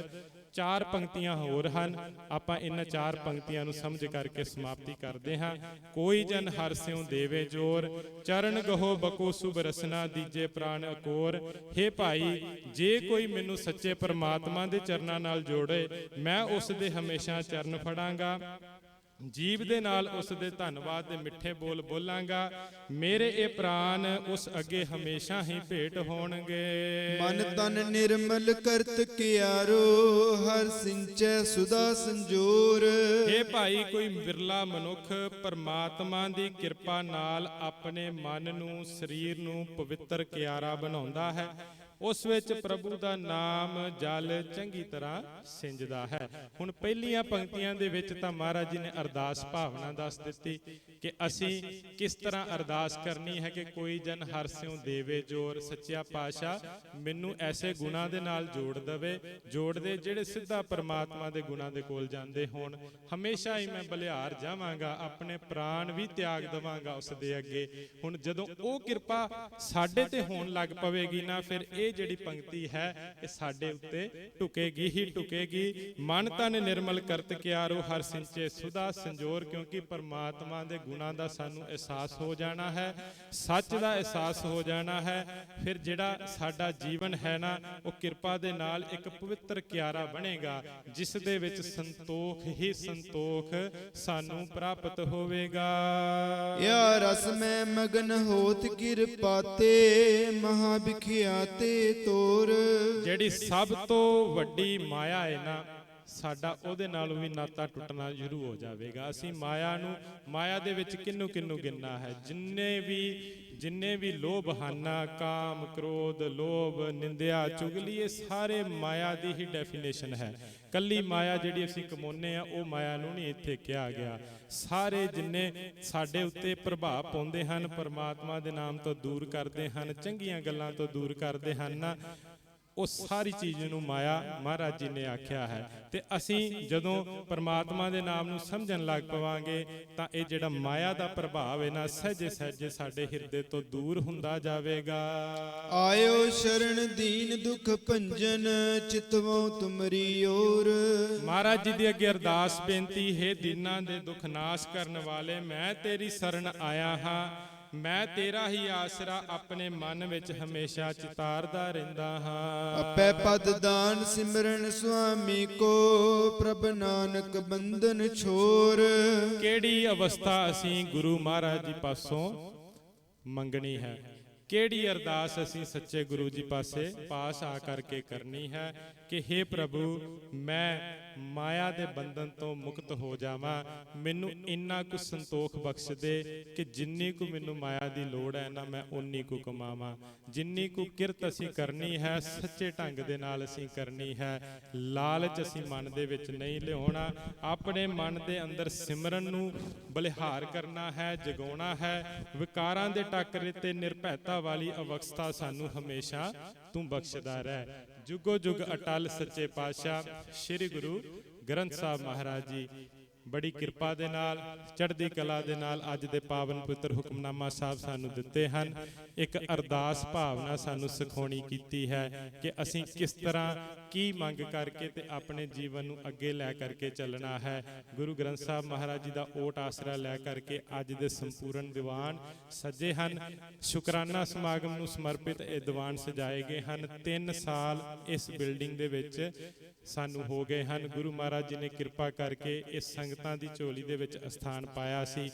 4 ਪੰਕਤੀਆਂ ਹੋਰ ਹਨ, ਆਪਾਂ ਇਹਨਾਂ 4 ਪੰਕਤੀਆਂ ਨੂੰ ਸਮਝ ਕਰਕੇ ਸਮਾਪਤੀ ਕਰਦੇ ਹਾਂ। ਕੋਈ ਜਨ ਹਰਿ ਸਿਉ ਦੇਵੇ ਜੋਰ, ਚਰਨ ਗਹੋ ਬਕੋ ਸੁਭ ਰਸਨਾ, ਦੀਜੇ ਪ੍ਰਾਣ ਅਕੋਰ। ਹੇ ਭਾਈ, ਜੇ ਕੋਈ ਮੈਨੂੰ ਸੱਚੇ ਪਰਮਾਤਮਾ ਦੇ ਚਰਨਾਂ ਨਾਲ ਜੋੜੇ, ਮੈਂ ਉਸ ਦੇ ਹਮੇਸ਼ਾ ਚਰਨ ਫੜਾਂਗਾ, ਜੀਵ ਦੇ ਨਾਲ ਉਸ ਦੇ ਧੰਨਵਾਦ ਦੇ ਮਿੱਠੇ ਬੋਲ ਬੋਲਾਂਗਾ। ਮੇਰੇ ਇਹ ਪ੍ਰਾਨ ਉਸ ਅੱਗੇ ਹਮੇਸ਼ਾ ਹੀ ਭੇਟ ਹੋਣਗੇ। ਮਨ ਤਨ ਨਿਰਮਲ ਕਰਤ ਕਿਆਰੋ, ਹਰ ਸਿੰਚੈ ਸੁਦਾ ਸੰਜੋਰ। ਇਹ ਭਾਈ, ਕੋਈ ਬਿਰਲਾ ਮਨੁੱਖ ਪਰਮਾਤਮਾ ਦੀ ਕਿਰਪਾ ਨਾਲ ਆਪਣੇ ਮਨ ਨੂੰ, ਸਰੀਰ ਨੂੰ ਪਵਿੱਤਰ ਕਿਆਰਾ ਬਣਾਉਂਦਾ ਹੈ। ਉਸ ਵਿੱਚ ਪ੍ਰਭੂ ਦਾ ਨਾਮ ਜਲ ਚੰਗੀ ਤਰ੍ਹਾਂ ਸਿੰਜਦਾ ਹੈ। ਹੁਣ ਪਹਿਲੀਆਂ ਪੰਕਤੀਆਂ ਦੇ ਵਿੱਚ ਤਾਂ ਮਹਾਰਾਜ ਜੀ ਨੇ ਅਰਦਾਸ ਭਾਵਨਾ ਦੱਸ ਦਿੱਤੀ ਕਿ ਅਸੀਂ ਕਿਸ ਤਰ੍ਹਾਂ ਅਰਦਾਸ ਕਰਨੀ ਹੈ ਕਿ ਕੋਈ ਜਨ ਹਰਿ ਸਿਉ ਦੇਵੇ ਜੋਰ। ਸੱਚਿਆ ਪਾਤਸ਼ਾਹ ਮੈਨੂੰ ਐਸੇ ਗੁਣਾਂ ਦੇ ਨਾਲ ਜੋੜ ਦੇ ਜਿਹੜੇ ਸਿੱਧਾ ਪਰਮਾਤਮਾ ਦੇ ਗੁਣਾਂ ਦੇ ਕੋਲ ਜਾਂਦੇ ਹੋਣ। ਹਮੇਸ਼ਾ ਹੀ ਮੈਂ ਬਲਿਹਾਰ ਜਾਵਾਂਗਾ, ਆਪਣੇ ਪ੍ਰਾਣ ਵੀ ਤਿਆਗ ਦੇਵਾਂਗਾ ਉਸ ਦੇ ਅੱਗੇ। ਹੁਣ ਜਦੋਂ ਉਹ ਕਿਰਪਾ ਸਾਡੇ ਤੇ ਹੋਣ ਲੱਗ ਪਵੇਗੀ ਨਾ, ਫਿਰ ਇਹ ਜਿਹੜੀ ਪੰਕਤੀ ਹੈ ਇਹ ਸਾਡੇ ਉੱਤੇ ਟੁਕੇਗੀ ਹੀ ਟੁਕੇਗੀ। ਮਨ ਤਨ ਨਿਰਮਲ ਕਰਤ ਕਿਆਰੋ, ਹਰਿ ਸਿੰਚੇ ਸੁਦਾ ਸੰਜੋਰ। ਕਿਉਂਕਿ ਪਰਮਾਤਮਾ ਦੇ ਗੁਣਾਂ ਦਾ ਸਾਨੂੰ ਅਹਿਸਾਸ ਹੋ ਜਾਣਾ ਹੈ, ਸੱਚ ਦਾ ਅਹਿਸਾਸ ਹੋ ਜਾਣਾ ਹੈ। ਫਿਰ ਜਿਹੜਾ ਸਾਡਾ ਜੀਵਨ ਹੈ ਨਾ, ਉਹ ਕਿਰਪਾ ਦੇ ਨਾਲ ਇੱਕ ਪਵਿੱਤਰ ਕਿਆਰਾ ਬਣੇਗਾ, ਜਿਸ ਦੇ ਵਿੱਚ ਸੰਤੋਖ ਹੀ ਸੰਤੋਖ ਸਾਨੂੰ ਪ੍ਰਾਪਤ ਹੋਵੇਗਾ। ਯਾ ਰਸ ਮੈਂ ਮਗਨ ਹੋਤ ਕਿਰਪਾ ਤੇ, ਮਹਾ ਵਿਖਿਆਤੇ ਤੋਰ। ਜਿਹੜੀ ਸਭ ਤੋਂ ਵੱਡੀ ਮਾਇਆ ਹੈ ਨਾ, ਸਾਡਾ ਉਹਦੇ ਨਾਲ ਵੀ ਨਾਤਾ ਟੁੱਟਣਾ ਸ਼ੁਰੂ ਹੋ ਜਾਵੇਗਾ। ਅਸੀਂ ਮਾਇਆ ਦੇ ਵਿੱਚ ਕਿਹਨੂੰ ਗਿਣਨਾ ਹੈ। ਜਿੰਨੇ ਵੀ ਲੋਭ ਹਨ, ਕਾਮ ਕ੍ਰੋਧ ਲੋਭ ਨਿੰਦਿਆ ਚੁਗਲੀ, ਇਹ ਸਾਰੇ ਮਾਇਆ ਦੀ ਹੀ ਡੈਫੀਨੇਸ਼ਨ ਹੈ। ਕੱਲੀ ਮਾਇਆ ਜਿਹੜੀ ਅਸੀਂ ਕਮਾਉਂਦੇ ਆ, ਉਹ ਮਾਇਆ ਨੂੰ ਨਹੀਂ ਇੱਥੇ ਕਿਹਾ ਗਿਆ। ਸਾਰੇ ਜਿੰਨੇ ਸਾਡੇ ਉੱਤੇ ਪ੍ਰਭਾਵ ਪਾਉਂਦੇ ਹਨ, ਪਰਮਾਤਮਾ ਦੇ ਨਾਮ ਤੋਂ ਦੂਰ ਕਰਦੇ ਹਨ, ਚੰਗੀਆਂ ਗੱਲਾਂ ਤੋਂ ਦੂਰ ਕਰਦੇ ਹਨ, ਉਹ ਸਾਰੀ ਚੀਜ਼ ਨੂੰ ਮਾਇਆ ਮਹਾਰਾਜ ਜੀ ਨੇ ਆਖਿਆ ਹੈ। ਤੇ ਅਸੀਂ ਜਦੋਂ ਪਰਮਾਤਮਾ ਦੇ ਨਾਮ ਨੂੰ ਸਮਝਣ ਲੱਗ ਪਵਾਂਗੇ ਤਾਂ ਇਹ ਜਿਹੜਾ ਮਾਇਆ ਦਾ ਪ੍ਰਭਾਵ ਹੈ ਨਾ, ਸਹਿਜੇ ਸਹਿਜੇ ਸਾਡੇ ਹਿਰਦੇ ਤੋਂ ਦੂਰ ਹੁੰਦਾ ਜਾਵੇਗਾ। ਆਇਓ ਸ਼ਰਨ ਦੀਨ ਦੁਖ ਭੰਜਨ, ਚਿਤਵੋ ਤੁਮਰੀ ਓਰ। ਮਹਾਰਾਜ ਜੀ ਦੀ ਅੱਗੇ ਅਰਦਾਸ ਬੇਨਤੀ ਹੈ, ਦੀਨਾਂ ਦੇ ਦੁੱਖ ਨਾਸ਼ ਕਰਨ ਵਾਲੇ, ਮੈਂ ਤੇਰੀ ਸ਼ਰਨ ਆਇਆ ਹਾਂ। ਮੈਂ ਤੇਰਾ ਹੀ ਆਸਰਾ ਆਪਣੇ ਮਨ ਵਿੱਚ ਹਮੇਸ਼ਾ ਚਿਤਾਰਦਾ ਰਹਿੰਦਾ ਹਾਂ। ਆਪੈ ਪਦ ਦਾਨ ਸਿਮਰਨ ਸੁਆਮੀ ਕੋ, ਪ੍ਰਭ ਨਾਨਕ ਬੰਧਨ ਛੋਰ। ਕਿਹੜੀ ਅਵਸਥਾ ਅਸੀਂ ਗੁਰੂ ਮਹਾਰਾਜ ਜੀ ਪਾਸੋਂ ਮੰਗਣੀ ਹੈ, ਕਿਹੜੀ ਅਰਦਾਸ ਅਸੀਂ ਸੱਚੇ ਗੁਰੂ ਜੀ ਪਾਸੇ ਪਾਸ ਆ ਕਰਕੇ ਕਰਨੀ ਹੈ ਕਿ ਹੇ ਪ੍ਰਭੂ, ਮੈਂ ਮਾਇਆ ਦੇ ਬੰਧਨ ਤੋਂ ਮੁਕਤ ਹੋ ਜਾਵਾਂ। ਮੈਨੂੰ ਇੰਨਾ ਕੁ ਸੰਤੋਖ ਬਖਸ਼ ਦੇ ਕਿ ਜਿੰਨੀ ਕੁ ਮੈਨੂੰ ਮਾਇਆ ਦੀ ਲੋੜ ਹੈ ਨਾ, ਮੈਂ ਉਨੀ ਕੁ ਕਮਾਵਾਂ। ਜਿੰਨੀ ਕੁ ਕਿਰਤ ਅਸੀਂ ਕਰਨੀ ਹੈ, ਸੱਚੇ ਢੰਗ ਦੇ ਨਾਲ ਅਸੀਂ ਕਰਨੀ ਹੈ। ਲਾਲਚ ਅਸੀਂ ਮਨ ਦੇ ਵਿੱਚ ਨਹੀਂ ਲਿਆਉਣਾ। ਆਪਣੇ ਮਨ ਦੇ ਅੰਦਰ ਸਿਮਰਨ ਨੂੰ ਬਲਿਹਾਰ ਕਰਨਾ ਹੈ, ਜਗਾਉਣਾ ਹੈ। ਵਿਕਾਰਾਂ ਦੇ ਟਾਕਰੇ ਤੇ ਨਿਰਭੈਤਾ ਵਾਲੀ ਅਵਸਥਾ ਸਾਨੂੰ ਹਮੇਸ਼ਾ ਤੂੰ ਬਖਸ਼ਦਾ ਰਹਿ। ਜੁਗੋ ਜੁਗ ਅਟਲ ਸੱਚੇ ਪਾਤਸ਼ਾਹ ਸ੍ਰੀ ਗੁਰੂ ਗ੍ਰੰਥ ਸਾਹਿਬ ਮਹਾਰਾਜ ਜੀ ਬੜੀ ਕਿਰਪਾ ਦੇ ਨਾਲ, ਚੜ੍ਹਦੀ ਕਲਾ ਦੇ ਨਾਲ ਅੱਜ ਦੇ ਪਾਵਨ ਪਵਿੱਤਰ ਹੁਕਮਨਾਮਾ ਸਾਹਿਬ ਸਾਨੂੰ ਦਿੱਤੇ ਹਨ। ਇੱਕ ਅਰਦਾਸ ਭਾਵਨਾ ਸਾਨੂੰ ਸਿਖਾਉਣੀ ਕੀਤੀ ਹੈ ਕਿ ਅਸੀਂ ਕਿਸ ਤਰ੍ਹਾਂ ਕੀ ਮੰਗ ਕਰਕੇ ਤੇ ਆਪਣੇ ਜੀਵਨ ਨੂੰ ਅੱਗੇ ਲੈ ਕਰਕੇ ਚੱਲਣਾ ਹੈ। ਗੁਰੂ ਗ੍ਰੰਥ ਸਾਹਿਬ ਮਹਾਰਾਜ ਜੀ ਦਾ ਓਟ ਆਸਰਾ ਲੈ ਕਰਕੇ ਅੱਜ ਦੇ ਸੰਪੂਰਨ ਦੀਵਾਨ ਸਜੇ ਹਨ। ਸ਼ੁਕਰਾਨਾ ਸਮਾਗਮ ਨੂੰ ਸਮਰਪਿਤ ਇਹ ਦੀਵਾਨ ਸਜਾਏ ਗਏ ਹਨ। 3 ਸਾਲ ਇਸ ਬਿਲਡਿੰਗ ਦੇ ਵਿੱਚ ਸਾਨੂੰ ਹੋ ਗਏ ਹਨ। ਗੁਰੂ ਮਹਾਰਾਜ ਜੀ ਨੇ ਕਿਰਪਾ ਕਰਕੇ ਇਸ ਸੰਗਤਾਂ ਦੀ ਝੋਲੀ ਦੇ ਵਿੱਚ ਅਸਥਾਨ ਪਾਇਆ ਸੀ।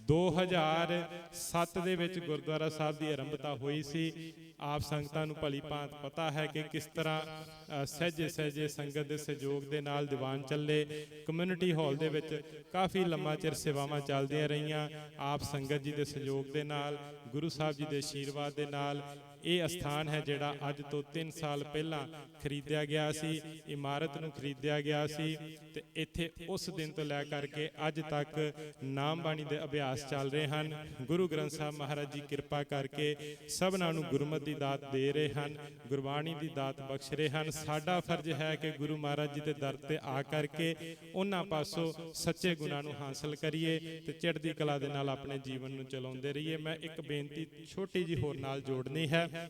2007 ਦੇ ਵਿੱਚ ਗੁਰਦੁਆਰਾ ਸਾਹਿਬ ਦੀ ਆਰੰਭਤਾ ਹੋਈ ਸੀ। ਆਪ ਸੰਗਤਾਂ ਨੂੰ ਭਲੀ ਭਾਂਤ ਪਤਾ ਹੈ ਕਿ ਕਿਸ ਤਰ੍ਹਾਂ ਸਹਿਜੇ ਸਹਿਜੇ ਸੰਗਤ ਦੇ ਸਹਿਯੋਗ ਦੇ ਨਾਲ ਦੀਵਾਨ ਚੱਲੇ। ਕਮਿਊਨਿਟੀ ਹਾਲ ਦੇ ਵਿੱਚ ਕਾਫੀ ਲੰਮਾ ਚਿਰ ਸੇਵਾਵਾਂ ਚੱਲਦੀਆਂ ਰਹੀਆਂ। ਆਪ ਸੰਗਤ ਜੀ ਦੇ ਸਹਿਯੋਗ ਦੇ ਨਾਲ, ਗੁਰੂ ਸਾਹਿਬ ਜੀ ਦੇ ਆਸ਼ੀਰਵਾਦ ਦੇ ਨਾਲ ਇਹ ਅਸਥਾਨ ਹੈ ਜਿਹੜਾ ਅੱਜ ਤੋਂ 3 ਸਾਲ ਪਹਿਲਾਂ ਖਰੀਦਿਆ ਗਿਆ ਸੀ, ਇਮਾਰਤ ਨੂੰ ਖਰੀਦਿਆ ਗਿਆ ਸੀ ਤੇ ਇੱਥੇ ਉਸ ਦਿਨ ਤੋਂ ਲੈ ਕਰਕੇ ਅੱਜ ਤੱਕ ਨਾਮ ਬਾਣੀ ਦੇ ਅਭਿਆਸ ਚੱਲ ਰਹੇ ਹਨ। ਗੁਰੂ ਗ੍ਰੰਥ ਸਾਹਿਬ ਮਹਾਰਾਜ ਜੀ ਕਿਰਪਾ ਕਰਕੇ ਸਭਨਾਂ ਨੂੰ ਗੁਰਮਤਿ ਦੀ ਦਾਤ ਦੇ ਰਹੇ ਹਨ, ਗੁਰਬਾਣੀ ਦੀ ਦਾਤ ਬਖਸ਼ ਰਹੇ ਹਨ। ਸਾਡਾ ਫਰਜ਼ ਹੈ ਕਿ ਗੁਰੂ ਮਹਾਰਾਜ ਜੀ ਦੇ ਦਰ ਤੇ ਆ ਕਰਕੇ ਉਹਨਾਂ ਪਾਸੋਂ ਸੱਚੇ ਗੁਣਾਂ ਨੂੰ ਹਾਸਲ ਕਰੀਏ ਤੇ ਚੜ੍ਹਦੀ ਕਲਾ ਦੇ ਨਾਲ ਆਪਣੇ ਜੀਵਨ ਨੂੰ ਚਲਾਉਂਦੇ ਰਹੀਏ। ਮੈਂ ਇੱਕ ਬੇਨਤੀ ਛੋਟੀ ਜਿਹੀ ਹੋਰ ਨਾਲ ਜੋੜਨੀ ਹੈ।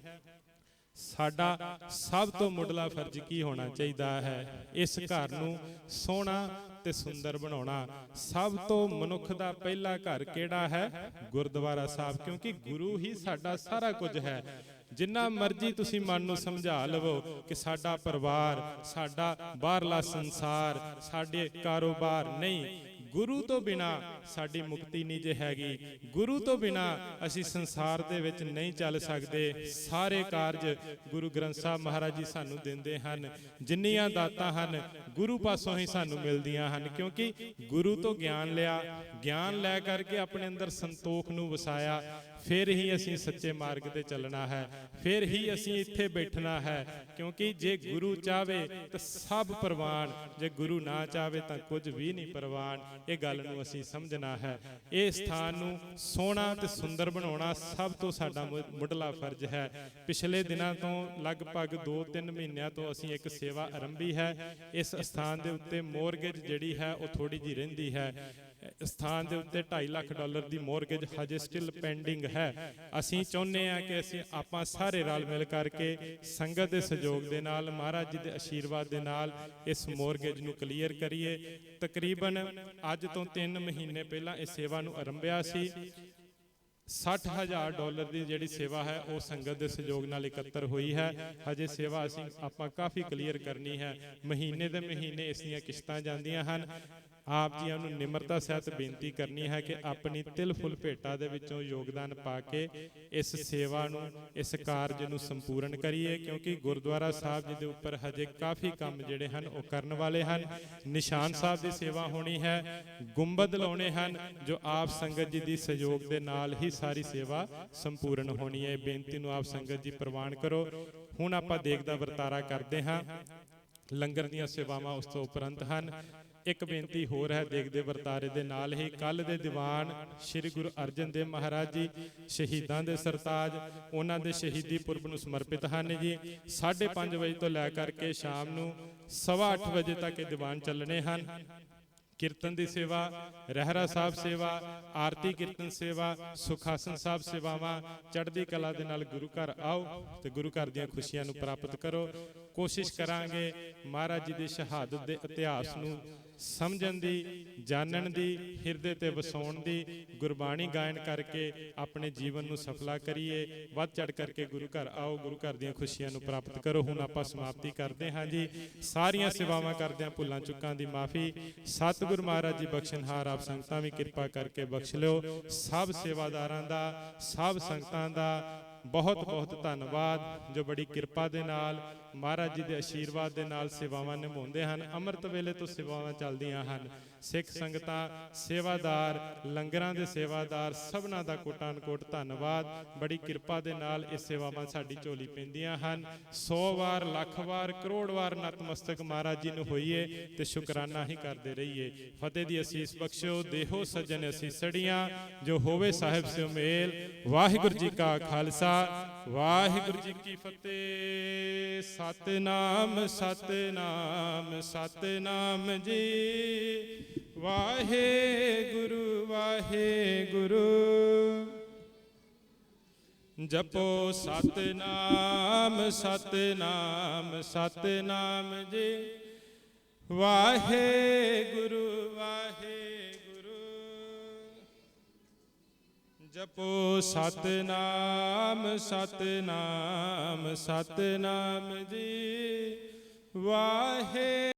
ਸਾਡਾ ਸਭ ਤੋਂ ਮੁੱਢਲਾ ਫਰਜ਼ ਕੀ ਹੋਣਾ ਚਾਹੀਦਾ ਹੈ? ਇਸ ਘਰ ਨੂੰ ਸੋਹਣਾ ਤੇ ਸੁੰਦਰ ਬਣਾਉਣਾ। ਸਭ ਤੋਂ ਮਨੁੱਖ ਦਾ ਪਹਿਲਾ ਘਰ ਕਿਹੜਾ ਹੈ? ਗੁਰਦੁਆਰਾ ਸਾਹਿਬ, ਕਿਉਂਕਿ ਗੁਰੂ ਹੀ ਸਾਡਾ ਸਾਰਾ ਕੁਝ ਹੈ। ਜਿੰਨਾ ਮਰਜ਼ੀ ਤੁਸੀਂ ਮਨ ਨੂੰ ਸਮਝਾ ਲਵੋ ਕਿ ਸਾਡਾ ਪਰਿਵਾਰ, ਸਾਡਾ ਬਾਹਰਲਾ ਸੰਸਾਰ, ਸਾਡੇ ਕਾਰੋਬਾਰ, ਨਹੀਂ, ਗੁਰੂ ਤੋਂ ਬਿਨਾ ਸਾਡੀ ਮੁਕਤੀ ਨਹੀਂ ਜੇ ਹੈਗੀ। ਗੁਰੂ ਤੋਂ ਬਿਨਾ ਅਸੀਂ ਸੰਸਾਰ ਦੇ ਵਿੱਚ ਨਹੀਂ ਚੱਲ ਸਕਦੇ। ਸਾਰੇ ਕਾਰਜ ਗੁਰੂ ਗ੍ਰੰਥ ਸਾਹਿਬ ਮਹਾਰਾਜ ਜੀ ਸਾਨੂੰ ਦਿੰਦੇ ਹਨ। ਜਿੰਨੀਆਂ ਦਾਤਾਂ ਹਨ ਗੁਰੂ ਪਾਸੋਂ ਹੀ ਸਾਨੂੰ ਮਿਲਦੀਆਂ ਹਨ, ਕਿਉਂਕਿ ਗੁਰੂ ਤੋਂ ਗਿਆਨ ਲਿਆ, ਗਿਆਨ ਲੈ ਕਰਕੇ ਆਪਣੇ ਅੰਦਰ ਸੰਤੋਖ ਨੂੰ ਵਸਾਇਆ, ਫਿਰ ਹੀ ਅਸੀਂ ਸੱਚੇ ਮਾਰਗ ਤੇ ਚੱਲਣਾ ਹੈ, ਫਿਰ ਹੀ ਅਸੀਂ ਇੱਥੇ ਬੈਠਣਾ ਹੈ। ਕਿਉਂਕਿ ਜੇ ਗੁਰੂ ਚਾਵੇ ਤਾਂ ਸਭ ਪ੍ਰਵਾਨ, ਜੇ ਗੁਰੂ ਨਾ ਚਾਵੇ ਤਾਂ ਕੁਝ ਵੀ ਨਹੀਂ ਪ੍ਰਵਾਨ। ਇਹ ਗੱਲ ਨੂੰ ਅਸੀਂ ਸਮਝਣਾ ਹੈ। ਇਹ ਸਥਾਨ ਨੂੰ ਸੋਹਣਾ ਤੇ ਸੁੰਦਰ ਬਣਾਉਣਾ ਸਭ ਤੋਂ ਸਾਡਾ ਮੁੱਢਲਾ ਫਰਜ਼ ਹੈ। ਪਿਛਲੇ ਦਿਨਾਂ ਤੋਂ ਲਗਭਗ 2-3 ਮਹੀਨਿਆਂ ਤੋਂ ਅਸੀਂ ਇੱਕ ਸੇਵਾ ਆਰੰਭੀ ਹੈ। ਇਸ ਸਥਾਨ ਦੇ ਉੱਤੇ ਮੋਰਗੇਜ ਜਿਹੜੀ ਹੈ ਉਹ ਥੋੜੀ ਜਿਹੀ ਰਹਿੰਦੀ ਹੈ। ਸਥਾਨ ਦੇ ਉੱਤੇ $2.5 ਲੱਖ ਦੀ ਮੋਰਗੇਜ ਹਜੇ ਸਟਿਲ ਪੈਂਡਿੰਗ ਹੈ। ਅਸੀਂ ਚਾਹੁੰਦੇ ਹਾਂ ਕਿ ਆਪਾਂ ਸਾਰੇ ਰਲ ਮਿਲ ਕਰਕੇ ਸੰਗਤ ਦੇ ਸਹਿਯੋਗ ਦੇ ਨਾਲ, ਮਹਾਰਾਜ ਜੀ ਦੇ ਆਸ਼ੀਰਵਾਦ ਦੇ ਨਾਲ ਇਸ ਮੋਰਗੇਜ ਨੂੰ ਕਲੀਅਰ ਕਰੀਏ। ਤਕਰੀਬਨ ਅੱਜ ਤੋਂ 3 ਮਹੀਨੇ ਪਹਿਲਾਂ ਇਸ ਸੇਵਾ ਨੂੰ ਆਰੰਭਿਆ ਸੀ। $60,000 ਦੀ ਜਿਹੜੀ ਸੇਵਾ ਹੈ ਉਹ ਸੰਗਤ ਦੇ ਸਹਿਯੋਗ ਨਾਲ ਇਕੱਤਰ ਹੋਈ ਹੈ। ਹਜੇ ਸੇਵਾ ਆਪਾਂ ਕਾਫੀ ਕਲੀਅਰ ਕਰਨੀ ਹੈ। ਮਹੀਨੇ ਦੇ ਮਹੀਨੇ ਇਸ ਦੀਆਂ ਕਿਸ਼ਤਾਂ ਜਾਂਦੀਆਂ ਹਨ। ਆਪ ਜੀਆਂ ਨੂੰ ਨਿਮਰਤਾ ਸਹਿਤ ਬੇਨਤੀ ਕਰਨੀ ਹੈ ਕਿ ਆਪਣੀ ਤਿਲ ਫੁੱਲ ਭੇਟਾ ਦੇ ਵਿੱਚੋਂ ਯੋਗਦਾਨ ਪਾ ਕੇ ਇਸ ਸੇਵਾ ਨੂੰ, ਇਸ ਕਾਰਜ ਨੂੰ ਸੰਪੂਰਨ ਕਰੀਏ, ਕਿਉਂਕਿ ਗੁਰਦੁਆਰਾ ਸਾਹਿਬ ਜੀ ਦੇ ਉੱਪਰ ਹਜੇ ਕਾਫੀ ਕੰਮ ਜਿਹੜੇ ਹਨ ਉਹ ਕਰਨ ਵਾਲੇ ਹਨ। ਨਿਸ਼ਾਨ ਸਾਹਿਬ ਦੀ ਸੇਵਾ ਹੋਣੀ ਹੈ, ਗੁੰਬਦ ਲਾਉਣੇ ਹਨ, ਜੋ ਆਪ ਸੰਗਤ ਜੀ ਦੀ ਸਹਿਯੋਗ ਦੇ ਨਾਲ ਹੀ ਸਾਰੀ ਸੇਵਾ ਸੰਪੂਰਨ ਹੋਣੀ ਹੈ। ਬੇਨਤੀ ਨੂੰ ਆਪ ਸੰਗਤ ਜੀ ਪ੍ਰਵਾਨ ਕਰੋ। ਹੁਣ ਆਪਾਂ ਦੇਗ ਦਾ ਵਰਤਾਰਾ ਕਰਦੇ ਹਾਂ। ਲੰਗਰ ਦੀਆਂ ਸੇਵਾਵਾਂ ਉਸ ਤੋਂ ਉਪਰੰਤ ਹਨ। ਇੱਕ ਬੇਨਤੀ ਹੋਰ ਹੈ ਦੇਗ ਦੇ ਵਰਤਾਰੇ ਦੇ ਨਾਲ ਹੀ। ਕੱਲ ਦੇ ਦੀਵਾਨ ਸ੍ਰੀ ਗੁਰੂ ਅਰਜਨ ਦੇਵ ਮਹਾਰਾਜ ਜੀ ਸ਼ਹੀਦਾਂ ਦੇ ਸਰਤਾਜ, ਉਹਨਾਂ ਦੇ ਸ਼ਹੀਦੀ ਪੁਰਬ ਨੂੰ ਸਮਰਪਿਤ ਹਨ ਜੀ। 5:30 ਵਜੇ ਤੋਂ ਲੈ ਕਰਕੇ ਸ਼ਾਮ ਨੂੰ 8:15 ਵਜੇ ਤੱਕ ਇਹ ਦੀਵਾਨ ਚੱਲਣੇ ਹਨ। ਕੀਰਤਨ ਦੀ ਸੇਵਾ, ਰਹਿਰਾ ਸਾਹਿਬ ਸੇਵਾ, ਆਰਤੀ ਕੀਰਤਨ ਸੇਵਾ, ਸੁਖਾਸਨ ਸਾਹਿਬ ਸੇਵਾਵਾਂ। ਚੜ੍ਹਦੀ ਕਲਾ ਦੇ ਨਾਲ ਗੁਰੂ ਘਰ ਆਓ ਤੇ ਗੁਰੂ ਘਰ ਦੀਆਂ ਖੁਸ਼ੀਆਂ ਨੂੰ ਪ੍ਰਾਪਤ ਕਰੋ। ਕੋਸ਼ਿਸ਼ ਕਰਾਂਗੇ ਮਹਾਰਾਜ ਜੀ ਦੀ ਸ਼ਹਾਦਤ ਦੇ ਇਤਿਹਾਸ ਨੂੰ ਸਮਝਣ ਦੀ, ਜਾਣਨ ਦੀ, ਹਿਰਦੇ ਤੇ ਵਸਾਉਣ ਦੀ, ਗੁਰਬਾਣੀ ਗਾਇਨ ਕਰਕੇ ਆਪਣੇ ਜੀਵਨ ਨੂੰ ਸਫਲਾ ਕਰੀਏ। ਵੱਧ ਚੜ ਕਰਕੇ ਗੁਰੂ ਘਰ ਆਓ, ਗੁਰੂ ਘਰ ਦੀਆਂ ਖੁਸ਼ੀਆਂ ਨੂੰ ਪ੍ਰਾਪਤ ਕਰੋ। ਹੁਣ ਆਪਾਂ ਸਮਾਪਤੀ ਕਰਦੇ ਹਾਂ ਜੀ। ਸਾਰੀਆਂ ਸੇਵਾਵਾਂ ਕਰਦਿਆਂ ਭੁੱਲਾਂ ਚੁੱਕਾਂ ਦੀ ਮਾਫੀ। ਸਤਿਗੁਰ ਮਹਾਰਾਜ ਜੀ ਬਖਸ਼ਣਹਾਰ, ਆਪ ਸੰਗਤਾਂ ਵੀ ਕਿਰਪਾ ਕਰਕੇ ਬਖਸ਼ ਲਿਓ। ਸਭ ਸੇਵਾਦਾਰਾਂ ਦਾ, ਸਭ ਸੰਗਤਾਂ ਦਾ ਬਹੁਤ ਬਹੁਤ ਧੰਨਵਾਦ, ਜੋ ਬੜੀ ਕਿਰਪਾ ਦੇ ਨਾਲ ਮਹਾਰਾਜ ਜੀ ਦੇ ਆਸ਼ੀਰਵਾਦ ਦੇ ਨਾਲ ਸੇਵਾਵਾਂ ਨਿਭਾਉਂਦੇ ਹਨ। ਅੰਮ੍ਰਿਤ ਵੇਲੇ ਤੋਂ ਸੇਵਾਵਾਂ ਚੱਲਦੀਆਂ ਹਨ। ਸਿੱਖ ਸੰਗਤਾਂ, ਸੇਵਾਦਾਰ, ਲੰਗਰਾਂ ਦੇ ਸੇਵਾਦਾਰ, ਸਭਨਾਂ ਦਾ ਕੋਟਾਨ-ਕੋਟ ਧੰਨਵਾਦ। ਬੜੀ ਕਿਰਪਾ ਦੇ ਨਾਲ ਇਹ ਸੇਵਾਵਾਂ ਸਾਡੀ ਝੋਲੀ ਪੈਂਦੀਆਂ ਹਨ। 100 ਵਾਰ, ਲੱਖ ਵਾਰ, ਕਰੋੜ ਵਾਰ ਨਤਮਸਤਕ ਮਹਾਰਾਜ ਜੀ ਨੂੰ ਹੋਈਏ ਤੇ ਸ਼ੁਕਰਾਨਾ ਹੀ ਕਰਦੇ ਰਹੀਏ। ਫਤਿਹ ਦੀ ਅਸੀਸ ਬਖਸ਼ਿਓ। ਦੇਹੋ ਸੱਜਣ ਅਸੀਸੜੀਆਂ, ਜੋ ਹੋਵੇ ਸਾਹਿਬ ਸਿਓ ਮੇਲ। ਵਾਹਿਗੁਰੂ ਜੀ ਕਾ ਖਾਲਸਾ, ਵਾਹਿਗੁਰੂ ਜੀ ਕੀ ਫਤਿਹ। ਸਤਿਨਾਮ ਸਤਿਨਾਮ ਸਤਿਨਾਮ ਜੀ। ਵਾਹਿਗੁਰੂ ਵਾਹਿਗੁਰੂ। ਜਪੋ ਸਤਿਨਾਮ ਸਤਿਨਾਮ ਸਤਿਨਾਮ ਜੀ। ਵਾਹਿਗੁਰੂ ਵਾਹਿਗੁਰੂ। ਜਪੋ ਸਤਿਨਾਮ ਸਤਿਨਾਮ ਸਤਿਨਾਮ ਜੀ। ਵਾਹਿ